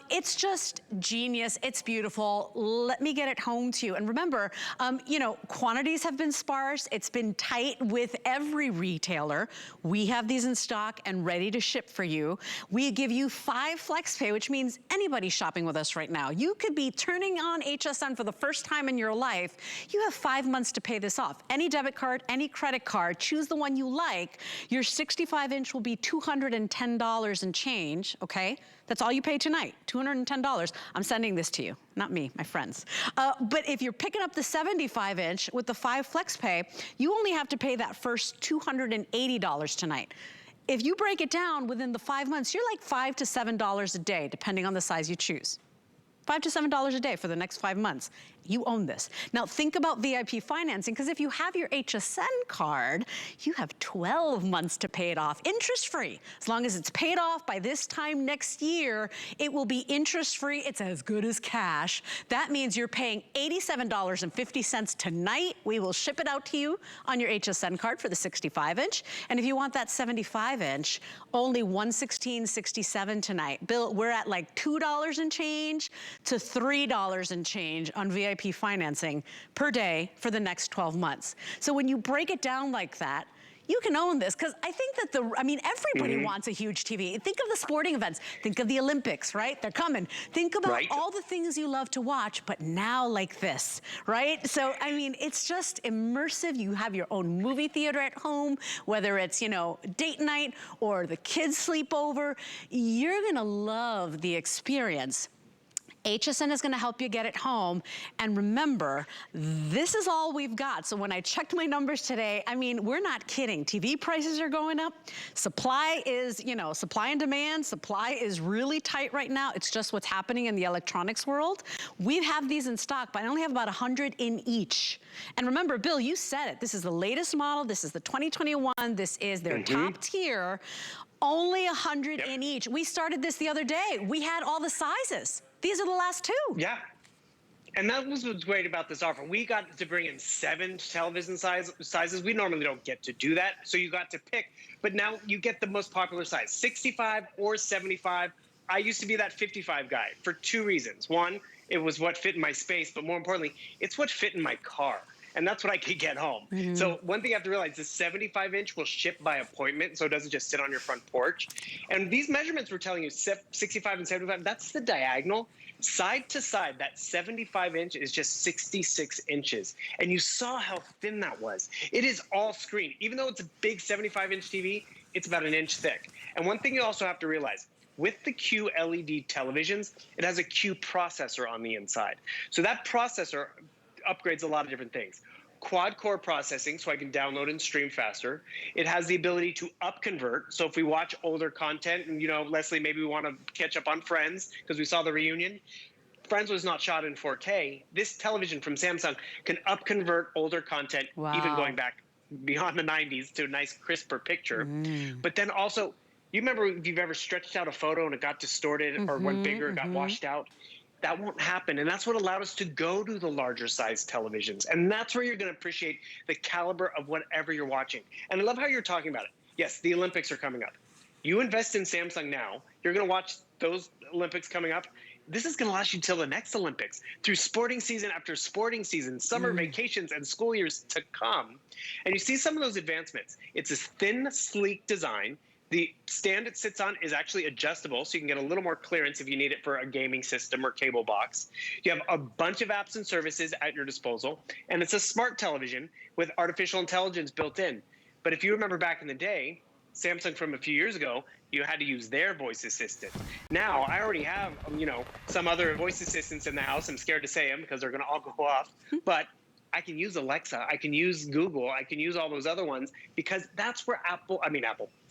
It's just genius. It's beautiful. Let me get it home to you. And remember, you know, quantities have been sparse. It's been tight with every retailer. We have these in stock and ready to ship for you. We give you 5 flex pay, which means anybody shopping with us right now, you could be turning on HSN for the first time in your life. You have 5 months to pay this off. Any debit card, any credit card, choose the one you like. Your 65-inch will be $210 and change, okay? That's all you pay tonight, $210. I'm sending this to you, not me, my friends. But if you're picking up the 75-inch with the 5 flex pay, you only have to pay that first $280 tonight. If you break it down within the 5 months, you're like $5 to $7 a day, depending on the size you choose. $5 to $7 a day for the next 5 months. You own this. Now think about VIP financing, because if you have your HSN card, you have 12 months to pay it off, interest-free. As long as it's paid off by this time next year, it will be interest-free. It's as good as cash. That means you're paying $87.50 tonight. We will ship it out to you on your HSN card for the 65-inch. And if you want that 75-inch, only $116.67 tonight. Bill, we're at like $2 and change to $3 and change on VIP financing per day for the next 12 months. So when you break it down like that, you can own this, because I think that everybody wants a huge TV. Think of the sporting events. Think of the Olympics, right? They're coming. Think about all the things you love to watch, but now like this, right? So, I mean, it's just immersive. You have your own movie theater at home, whether it's, you know, date night or the kids sleep over. You're gonna love the experience. HSN is gonna help you get it home. And remember, this is all we've got. So when I checked my numbers today, I mean, we're not kidding. TV prices are going up. Supply is, you know, supply and demand. Supply is really tight right now. It's just what's happening in the electronics world. We have these in stock, but I only have about 100 in each. And remember, Bill, you said it. This is the latest model. This is the 2021. This is their top tier. Only 100 in each. We started this the other day. We had all the sizes. These are the last 2. Yeah. And that was what's great about this offer. We got to bring in 7 television sizes. We normally don't get to do that. So you got to pick. But now you get the most popular size, 65 or 75. I used to be that 55 guy for 2 reasons. One, it was what fit in my space. But more importantly, it's what fit in my car. And that's what I could get home. So one thing you have to realize, the 75-inch will ship by appointment, so it doesn't just sit on your front porch. And these measurements we're telling you, 65 and 75, that's the diagonal. Side to side, that 75-inch is just 66 inches. And you saw how thin that was. It is all screen. Even though it's a big 75-inch TV, it's about 1 inch thick. And one thing you also have to realize, with the QLED televisions, it has a Q processor on the inside. So that processor upgrades a lot of different things. Quad core processing, so I can download and stream faster. It has the ability to up convert. So if we watch older content, and you know, Leslie, maybe we want to catch up on Friends because we saw the reunion. Friends was not shot in 4K. This television from Samsung can up convert older content, even going back beyond the 90s to a nice crisper picture. But then also, you remember if you've ever stretched out a photo and it got distorted or went bigger, it got washed out? That won't happen. And that's what allowed us to go to the larger size televisions. And that's where you're going to appreciate the caliber of whatever you're watching. And I love how you're talking about it. Yes, the Olympics are coming up. You invest in Samsung now, you're going to watch those Olympics coming up. This is going to last you till the next Olympics, through sporting season after sporting season, summer vacations, and school years to come. And you see some of those advancements. It's a thin, sleek design. The stand it sits on is actually adjustable, so you can get a little more clearance if you need it for a gaming system or cable box. You have a bunch of apps and services at your disposal, and it's a smart television with artificial intelligence built in. But if you remember back in the day, Samsung from a few years ago, you had to use their voice assistant. Now, I already have, you know, some other voice assistants in the house. I'm scared to say them because they're going to all go off. But I can use Alexa, I can use Google, I can use all those other ones, because that's where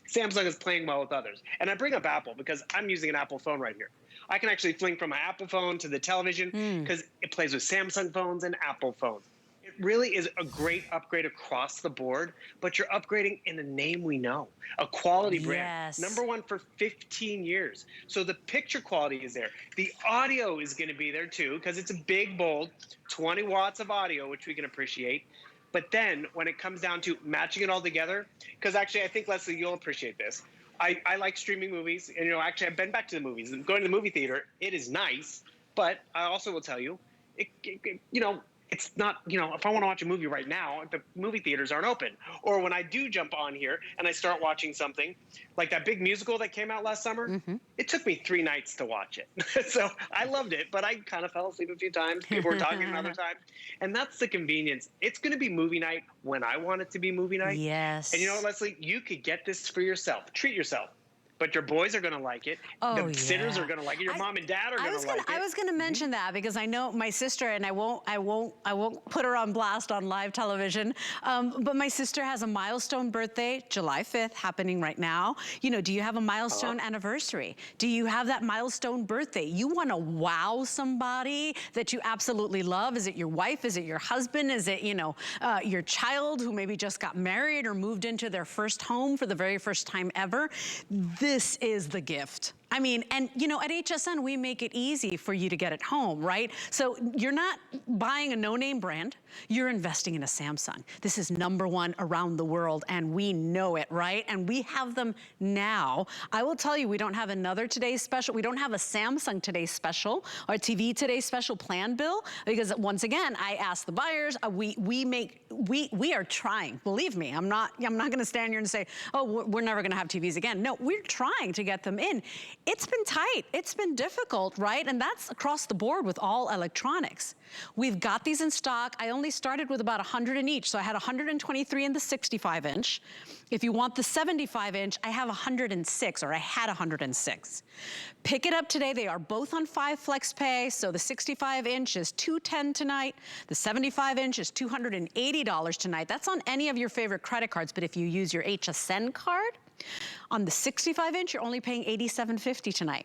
Samsung is playing well with others. And I bring up Apple because I'm using an Apple phone right here. I can actually fling from my Apple phone to the television because it plays with Samsung phones and Apple phones. It really is a great upgrade across the board, but you're upgrading in a name we know, a quality brand. #1 for 15 years. So the picture quality is there. The audio is going to be there too, because it's a big, bold 20 watts of audio, which we can appreciate. But then when it comes down to matching it all together, because actually I think, Leslie, you'll appreciate this. I like streaming movies, and actually I've been back to the movies. Going to the movie theater, it is nice, but I also will tell you, it's not, if I want to watch a movie right now, the movie theaters aren't open. Or when I do jump on here and I start watching something, like that big musical that came out last summer, it took me 3 nights to watch it. So I loved it, but I kind of fell asleep a few times. People were talking another time. And that's the convenience. It's going to be movie night when I want it to be movie night. Yes. And you know what, Leslie? You could get this for yourself. Treat yourself. But your boys are going to like it. The sitters are going to like it. Your mom and dad are going to like it. I was going to mention that because I know my sister, and I won't put her on blast on live television. But my sister has a milestone birthday, July 5th, happening right now. Do you have a milestone anniversary? Do you have that milestone birthday? You want to wow somebody that you absolutely love? Is it your wife? Is it your husband? Is it, your child who maybe just got married or moved into their first home for the very first time ever? This is the gift. I mean, and at HSN, we make it easy for you to get it home, right? So you're not buying a no-name brand, you're investing in a Samsung. This is #1 around the world, and we know it, right? And we have them now. I will tell you, we don't have another Today's Special. We don't have a Samsung Today's Special or TV Today's Special plan, Bill, because once again, I asked the buyers, we are trying, believe me. I'm not gonna stand here and say, oh, we're never gonna have TVs again. No, we're trying to get them in. It's been tight, it's been difficult, right? And that's across the board with all electronics. We've got these in stock. I only started with about 100 in each, so I had 123 in the 65-inch. If you want the 75-inch, I have 106, or I had 106. Pick it up today. They are both on 5 flex pay, so the 65-inch is $210 tonight. The 75-inch is $280 tonight. That's on any of your favorite credit cards, but if you use your HSN card, on the 65-inch, you're only paying $87.50 tonight.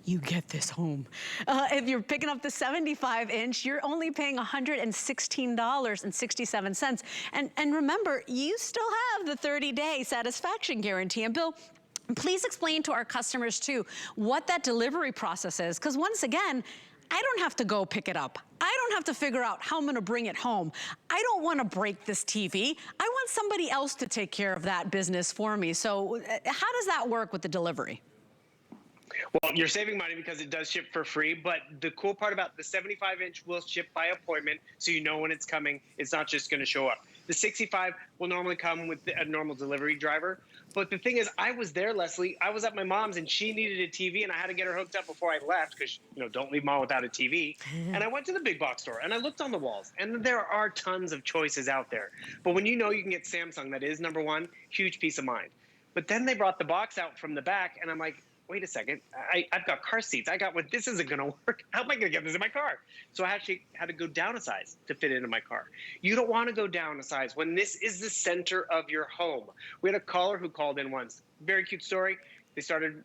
You get this home. If you're picking up the 75-inch, you're only paying $116.67. And remember, you still have the 30-day satisfaction guarantee. And Bill, please explain to our customers too what that delivery process is, because once again, I don't have to go pick it up. I don't have to figure out how I'm gonna bring it home. I don't wanna break this TV. I want somebody else to take care of that business for me. So how does that work with the delivery? Well, you're saving money because it does ship for free, but the cool part about the 75-inch will ship by appointment, so you know when it's coming. It's not just going to show up. The 65 will normally come with a normal delivery driver. But the thing is, I was there, Leslie. I was at my mom's, and she needed a TV, and I had to get her hooked up before I left because, don't leave mom without a TV. And I went to the big box store, and I looked on the walls, and there are tons of choices out there. But when you know you can get Samsung, that is #1, huge peace of mind. But then they brought the box out from the back, and I'm like, wait a second, I've got car seats. This isn't going to work. How am I going to get this in my car? So I actually had to go down a size to fit into my car. You don't want to go down a size when this is the center of your home. We had a caller who called in once. Very cute story. They started,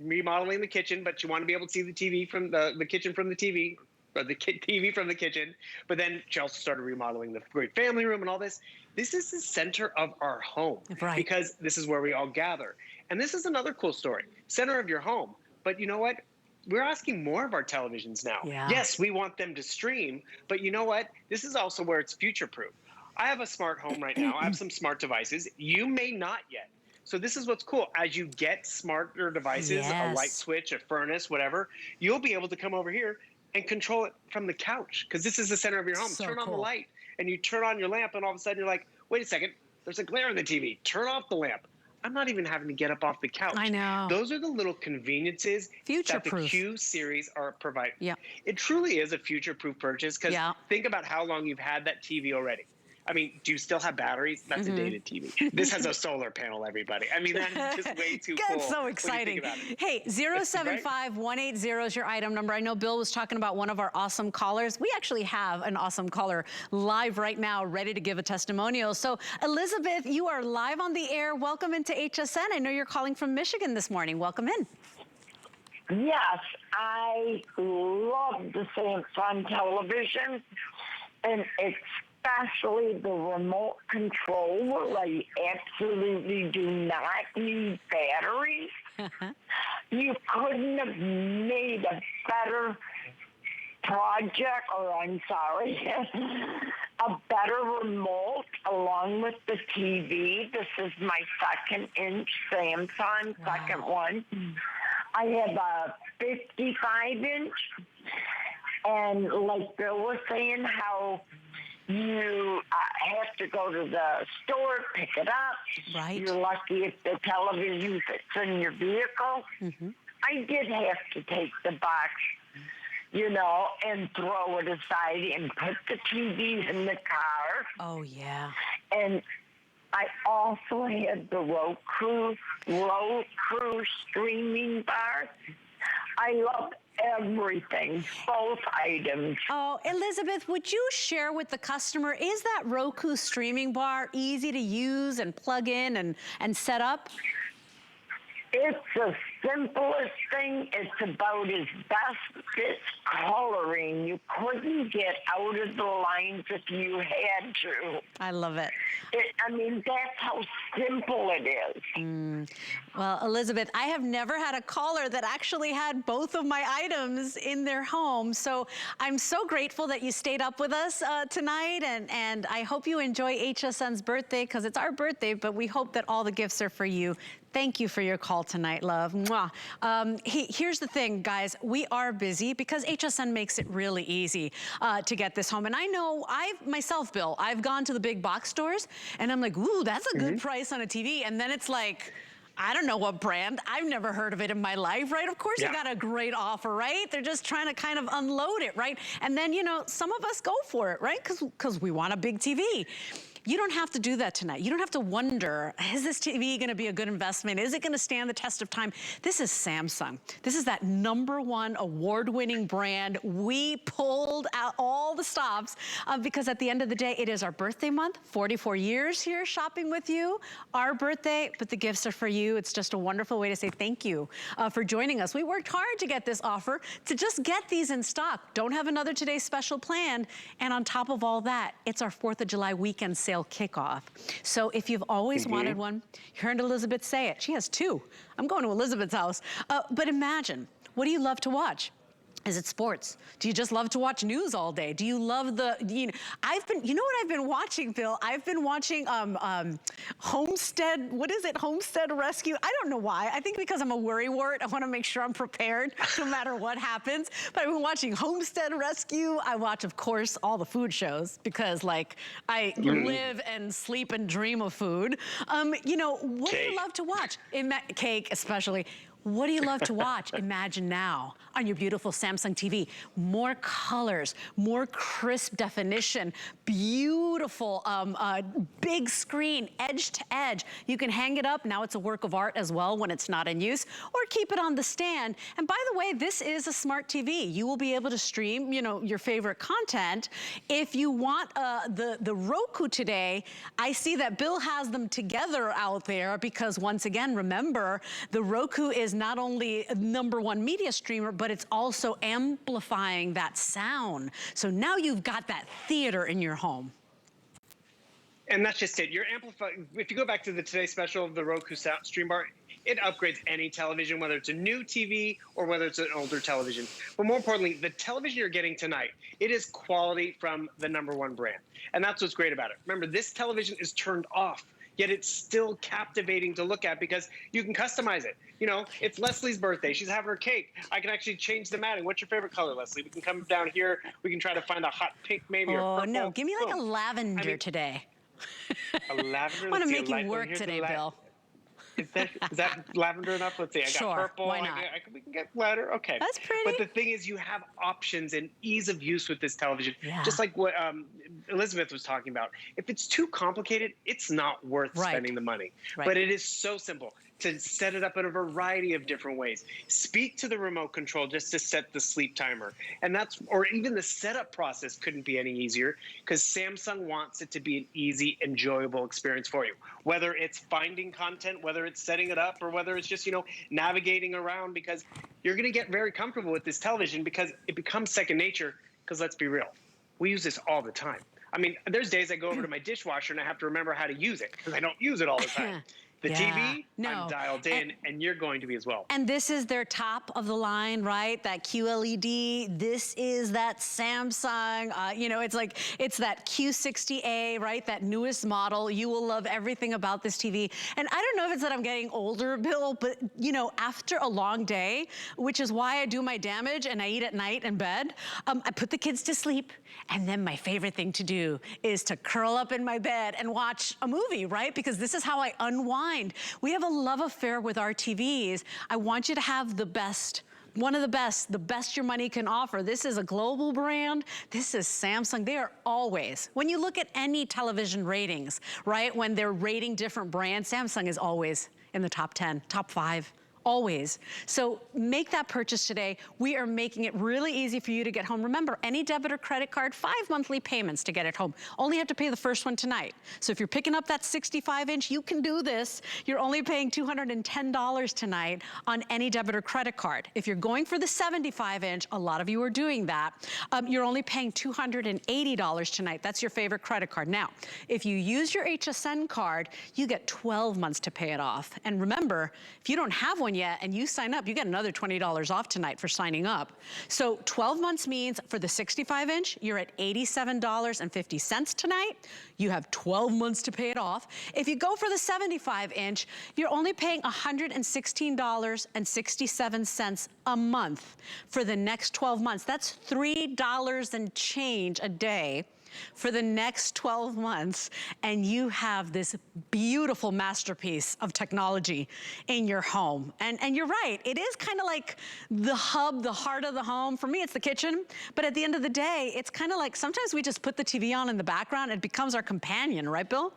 remodeling the kitchen, but you want to be able to see the TV from the kitchen from the TV, or the TV from the kitchen. But then she also started remodeling the great family room and all this. This is the center of our home, right? Because this is where we all gather. And this is another cool story. Center of your home. But you know what? We're asking more of our televisions now. Yeah. Yes, we want them to stream, but you know what? This is also where it's future-proof. I have a smart home right now. I have some smart devices. You may not yet. So this is what's cool. As you get smarter devices, a light switch, a furnace, whatever, you'll be able to come over here and control it from the couch, because this is the center of your home. Turn on the light, and you turn on your lamp, and all of a sudden you're like, wait a second, there's a glare in the TV. Turn off the lamp. I'm not even having to get up off the couch. I know. Those are the little conveniences that the Q series are providing. Yeah. It truly is a future-proof purchase, because think about how long you've had that TV already. I mean, do you still have batteries? That's a dated TV. This has a solar panel, everybody. I mean, that is just way too cool. That's so exciting. Hey, 075-180 is your item number. I know Bill was talking about one of our awesome callers. We actually have an awesome caller live right now, ready to give a testimonial. So, Elizabeth, you are live on the air. Welcome into HSN. I know you're calling from Michigan this morning. Welcome in. Yes, I love the Samsung television, and especially the remote control where I absolutely do not need batteries. You couldn't have made a better project, or I'm sorry, a better remote along with the TV. This is my 2nd-inch Samsung, second one. I have a 55-inch, and like Bill was saying, how you have to go to the store, pick it up. Right. You're lucky if the television fits in your vehicle. I did have to take the box, you know, and throw it aside and put the TV in the car. Oh, yeah. And I also had the Roku streaming bar. I love everything, both items. Oh, Elizabeth, would you share with the customer, is that Roku streaming bar easy to use and plug in and set up? It's the simplest thing. It's about as best fit coloring. You couldn't get out of the lines if you had to. I love it. I mean, that's how simple it is. Well, Elizabeth, I have never had a caller that actually had both of my items in their home. So I'm so grateful that you stayed up with us tonight. And I hope you enjoy HSN's birthday, because it's our birthday, but we hope that all the gifts are for you. Thank you for your call tonight, love. Mwah. Here's the thing, guys. We are busy because HSN makes it really easy to get this home. And I know, myself, Bill, I've gone to the big box stores and I'm like, ooh, that's a good price on a TV. And then it's like, I don't know what brand. I've never heard of it in my life, right? Of course, they got a great offer, right? They're just trying to kind of unload it, right? And then, you know, some of us go for it, right? Because we want a big TV. You don't have to do that tonight. You don't have to wonder, is this TV gonna be a good investment? Is it gonna stand the test of time? This is Samsung. This is that #1 award-winning brand. We pulled out all the stops because at the end of the day, it is our birthday month, 44 years here shopping with you, our birthday, but the gifts are for you. It's just a wonderful way to say thank you for joining us. We worked hard to get this offer, to just get these in stock. Don't have another Today Special planned. And on top of all that, it's our 4th of July weekend sale kickoff. So if you've always wanted one, you heard Elizabeth say it. She has 2. I'm going to Elizabeth's house. But imagine, what do you love to watch? Is it sports? Do you just love to watch news all day? Do you love the, you know what I've been watching, Bill? I've been watching Homestead, what is it? Homestead Rescue? I don't know why. I think because I'm a worrywart. I want to make sure I'm prepared no matter what happens. But I've been watching Homestead Rescue. I watch, of course, all the food shows because, like, I live and sleep and dream of food. You know, what do you love to watch? Cake, especially. What do you love to watch? Imagine now on your beautiful Samsung TV. More colors, more crisp definition, beautiful big screen, edge to edge. You can hang it up. Now it's a work of art as well when it's not in use, or keep it on the stand. And by the way, this is a smart TV. You will be able to stream, you know, your favorite content. If you want the Roku today, I see that Bill has them together out there because once again, remember, the Roku is not only a #1 media streamer, but it's also amplifying that sound. So now you've got that theater in your home. And that's just it. You're amplifying. If you go back to the Today Special of the Roku Stream Bar, it upgrades any television, whether it's a new TV or whether it's an older television. But more importantly, the television you're getting tonight, it is quality from the #1 brand. And that's what's great about it. Remember, this television is turned off, yet it's still captivating to look at because you can customize it. You know, it's Leslie's birthday. She's having her cake. I can actually change the matting. What's your favorite color, Leslie? We can come down here. We can try to find a hot pink maybe or purple. Oh, no. Give me like a lavender today. A lavender? I want to make you work today, Bill. Is that lavender enough? Let's see. I got purple. Why not? We can get ladder. Okay. That's pretty. But the thing is, you have options and ease of use with this television. Yeah. Just like what Elizabeth was talking about. If it's too complicated, it's not worth spending the money. Right. But it is so simple. to set it up in a variety of different ways. Speak to the remote control just to set the sleep timer. And that's, or even the setup process couldn't be any easier, because Samsung wants it to be an easy, enjoyable experience for you. Whether it's finding content, whether it's setting it up, or whether it's just, you know, navigating around, because you're going to get very comfortable with this television because it becomes second nature. Because let's be real, we use this all the time. I mean, there's days I go over to my dishwasher and I have to remember how to use it because I don't use it all the time. The TV, I'm dialed in, and you're going to be as well. And this is their top of the line, right? That QLED. This is that Samsung. You know, it's like, it's that Q60A, right? That newest model. You will love everything about this TV. And I don't know if it's that I'm getting older, Bill, but you know, after a long day, which is why I do my damage and I eat at night in bed, I put the kids to sleep. And then my favorite thing to do is to curl up in my bed and watch a movie, right? Because this is how I unwind. We have a love affair with our TVs. I want you to have the best, one of the best your money can offer. This is a global brand. This is Samsung. They are always, when you look at any television ratings, right? When they're rating different brands, Samsung is always in the top 10, top 5. Always. So make that purchase today. We are making it really easy for you to get home. Remember, any debit or credit card, 5 monthly payments to get it home. Only have to pay the first one tonight. So if you're picking up that 65-inch, you can do this. You're only paying $210 tonight on any debit or credit card. If you're going for the 75-inch, a lot of you are doing that, you're only paying $280 tonight. That's your favorite credit card. Now, if you use your HSN card, you get 12 months to pay it off. And remember, if you don't have one yet and you sign up, you get another $20 off tonight for signing up. So 12 months means for the 65-inch, you're at $87.50 tonight. You have 12 months to pay it off. If you go for the 75-inch, you're only paying $116.67 a month for the next 12 months. That's $3 and change a day for the next 12 months, and you have this beautiful masterpiece of technology in your home. And you're right, it is kind of like the hub, the heart of the home. For me, it's the kitchen, but at the end of the day, it's kind of like sometimes we just put the TV on in the background, it becomes our companion, right, Bill?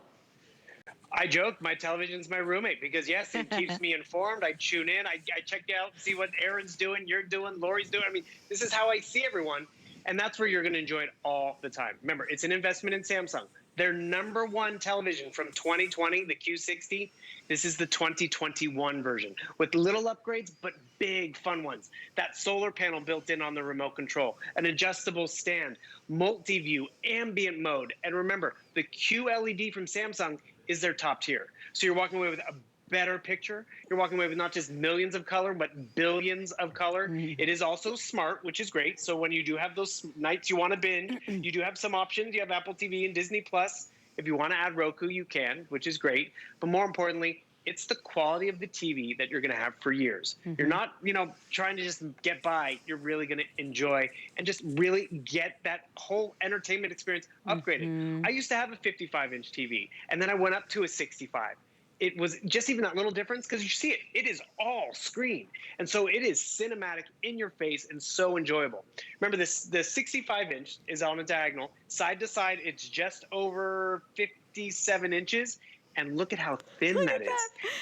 I joke, my television's my roommate because, yes, it keeps me informed. I tune in, I check out, see what Aaron's doing, you're doing, Lori's doing. I mean, this is how I see everyone. And that's where you're going to enjoy it all the time. Remember, it's an investment in Samsung. Their #1 television from 2020, the Q60, this is the 2021 version with little upgrades, but big fun ones. That solar panel built in on the remote control, an adjustable stand, multi-view, ambient mode. And remember, the QLED from Samsung is their top tier. So you're walking away with a better picture. You're walking away with not just millions of color, but billions of color. It is also smart, which is great. So when you do have those nights you want to binge, you do have some options. You have Apple TV and Disney Plus. If you want to add Roku, you can, which is great. But more importantly, it's the quality of the TV that you're going to have for years. You're not, you know, trying to just get by. You're really going to enjoy and just really get that whole entertainment experience upgraded. I used to have a 55-inch TV, and then I went up to a 65. It was just even that little difference because you see it. It is all screen. And so it is cinematic, in your face, and so enjoyable. Remember, this, the 65-inch is on a diagonal. Side to side, it's just over 57 inches. And look at how thin that is.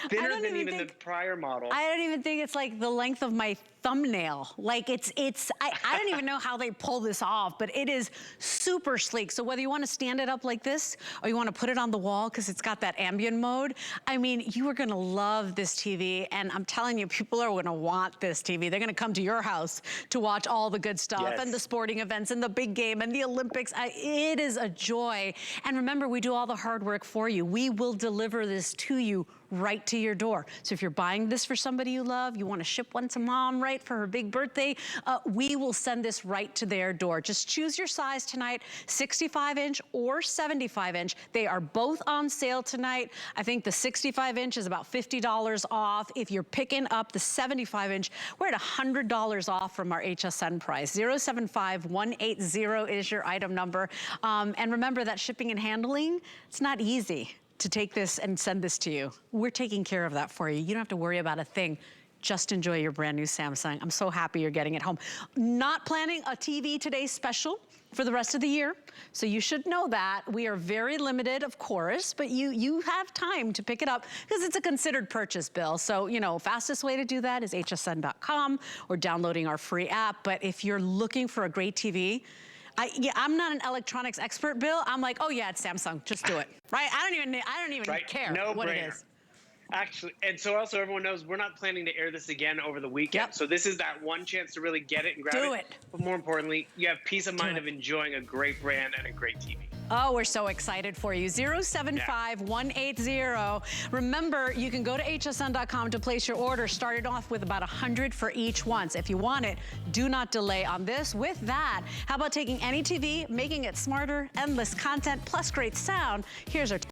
Thinner than even the prior model. I don't even think it's like the length of my thumbnail. Like I don't even know how they pull this off, but it is super sleek. So whether you want to stand it up like this or you want to put it on the wall because it's got that ambient mode, I mean, you are going to love this TV. And I'm telling you, people are going to want this TV. They're going to come to your house to watch all the good stuff and the sporting events and the big game and the Olympics. It is a joy. And remember, we do all the hard work for you. We will deliver this to you right to your door. So if you're buying this for somebody you love, you want to ship one to mom, right, for her big birthday, we will send this right to their door. Just choose your size tonight, 65-inch or 75-inch. They are both on sale tonight. I think the 65-inch is about $50 off. If you're picking up the 75-inch, we're at $100 off from our HSN price. 075180 is your item number. And remember that shipping and handling, it's not easy to take this and send this to you. We're taking care of that for you. You don't have to worry about a thing. just enjoy your brand new Samsung. I'm so happy you're getting it home. Not planning a TV Today special for the rest of the year, so you should know that. We are very limited, of course, but you have time to pick it up because it's a considered purchase, Bill. So, you know, fastest way to do that is hsn.com or downloading our free app. But if you're looking for a great TV, I'm not an electronics expert, Bill. I'm like, oh yeah, it's Samsung. Just do it, right? I don't even care what it is. Actually, and so also everyone knows we're not planning to air this again over the weekend. Yep. So this is that one chance to really get it and grab it. But more importantly, you have peace of mind of enjoying a great brand and a great TV. Oh, we're so excited for you. 075180. Remember, you can go to hsn.com to place your order. Started off with about 100 for each one. So if you want it, do not delay on this. With that, how about taking any TV, making it smarter, endless content, plus great sound? Here's our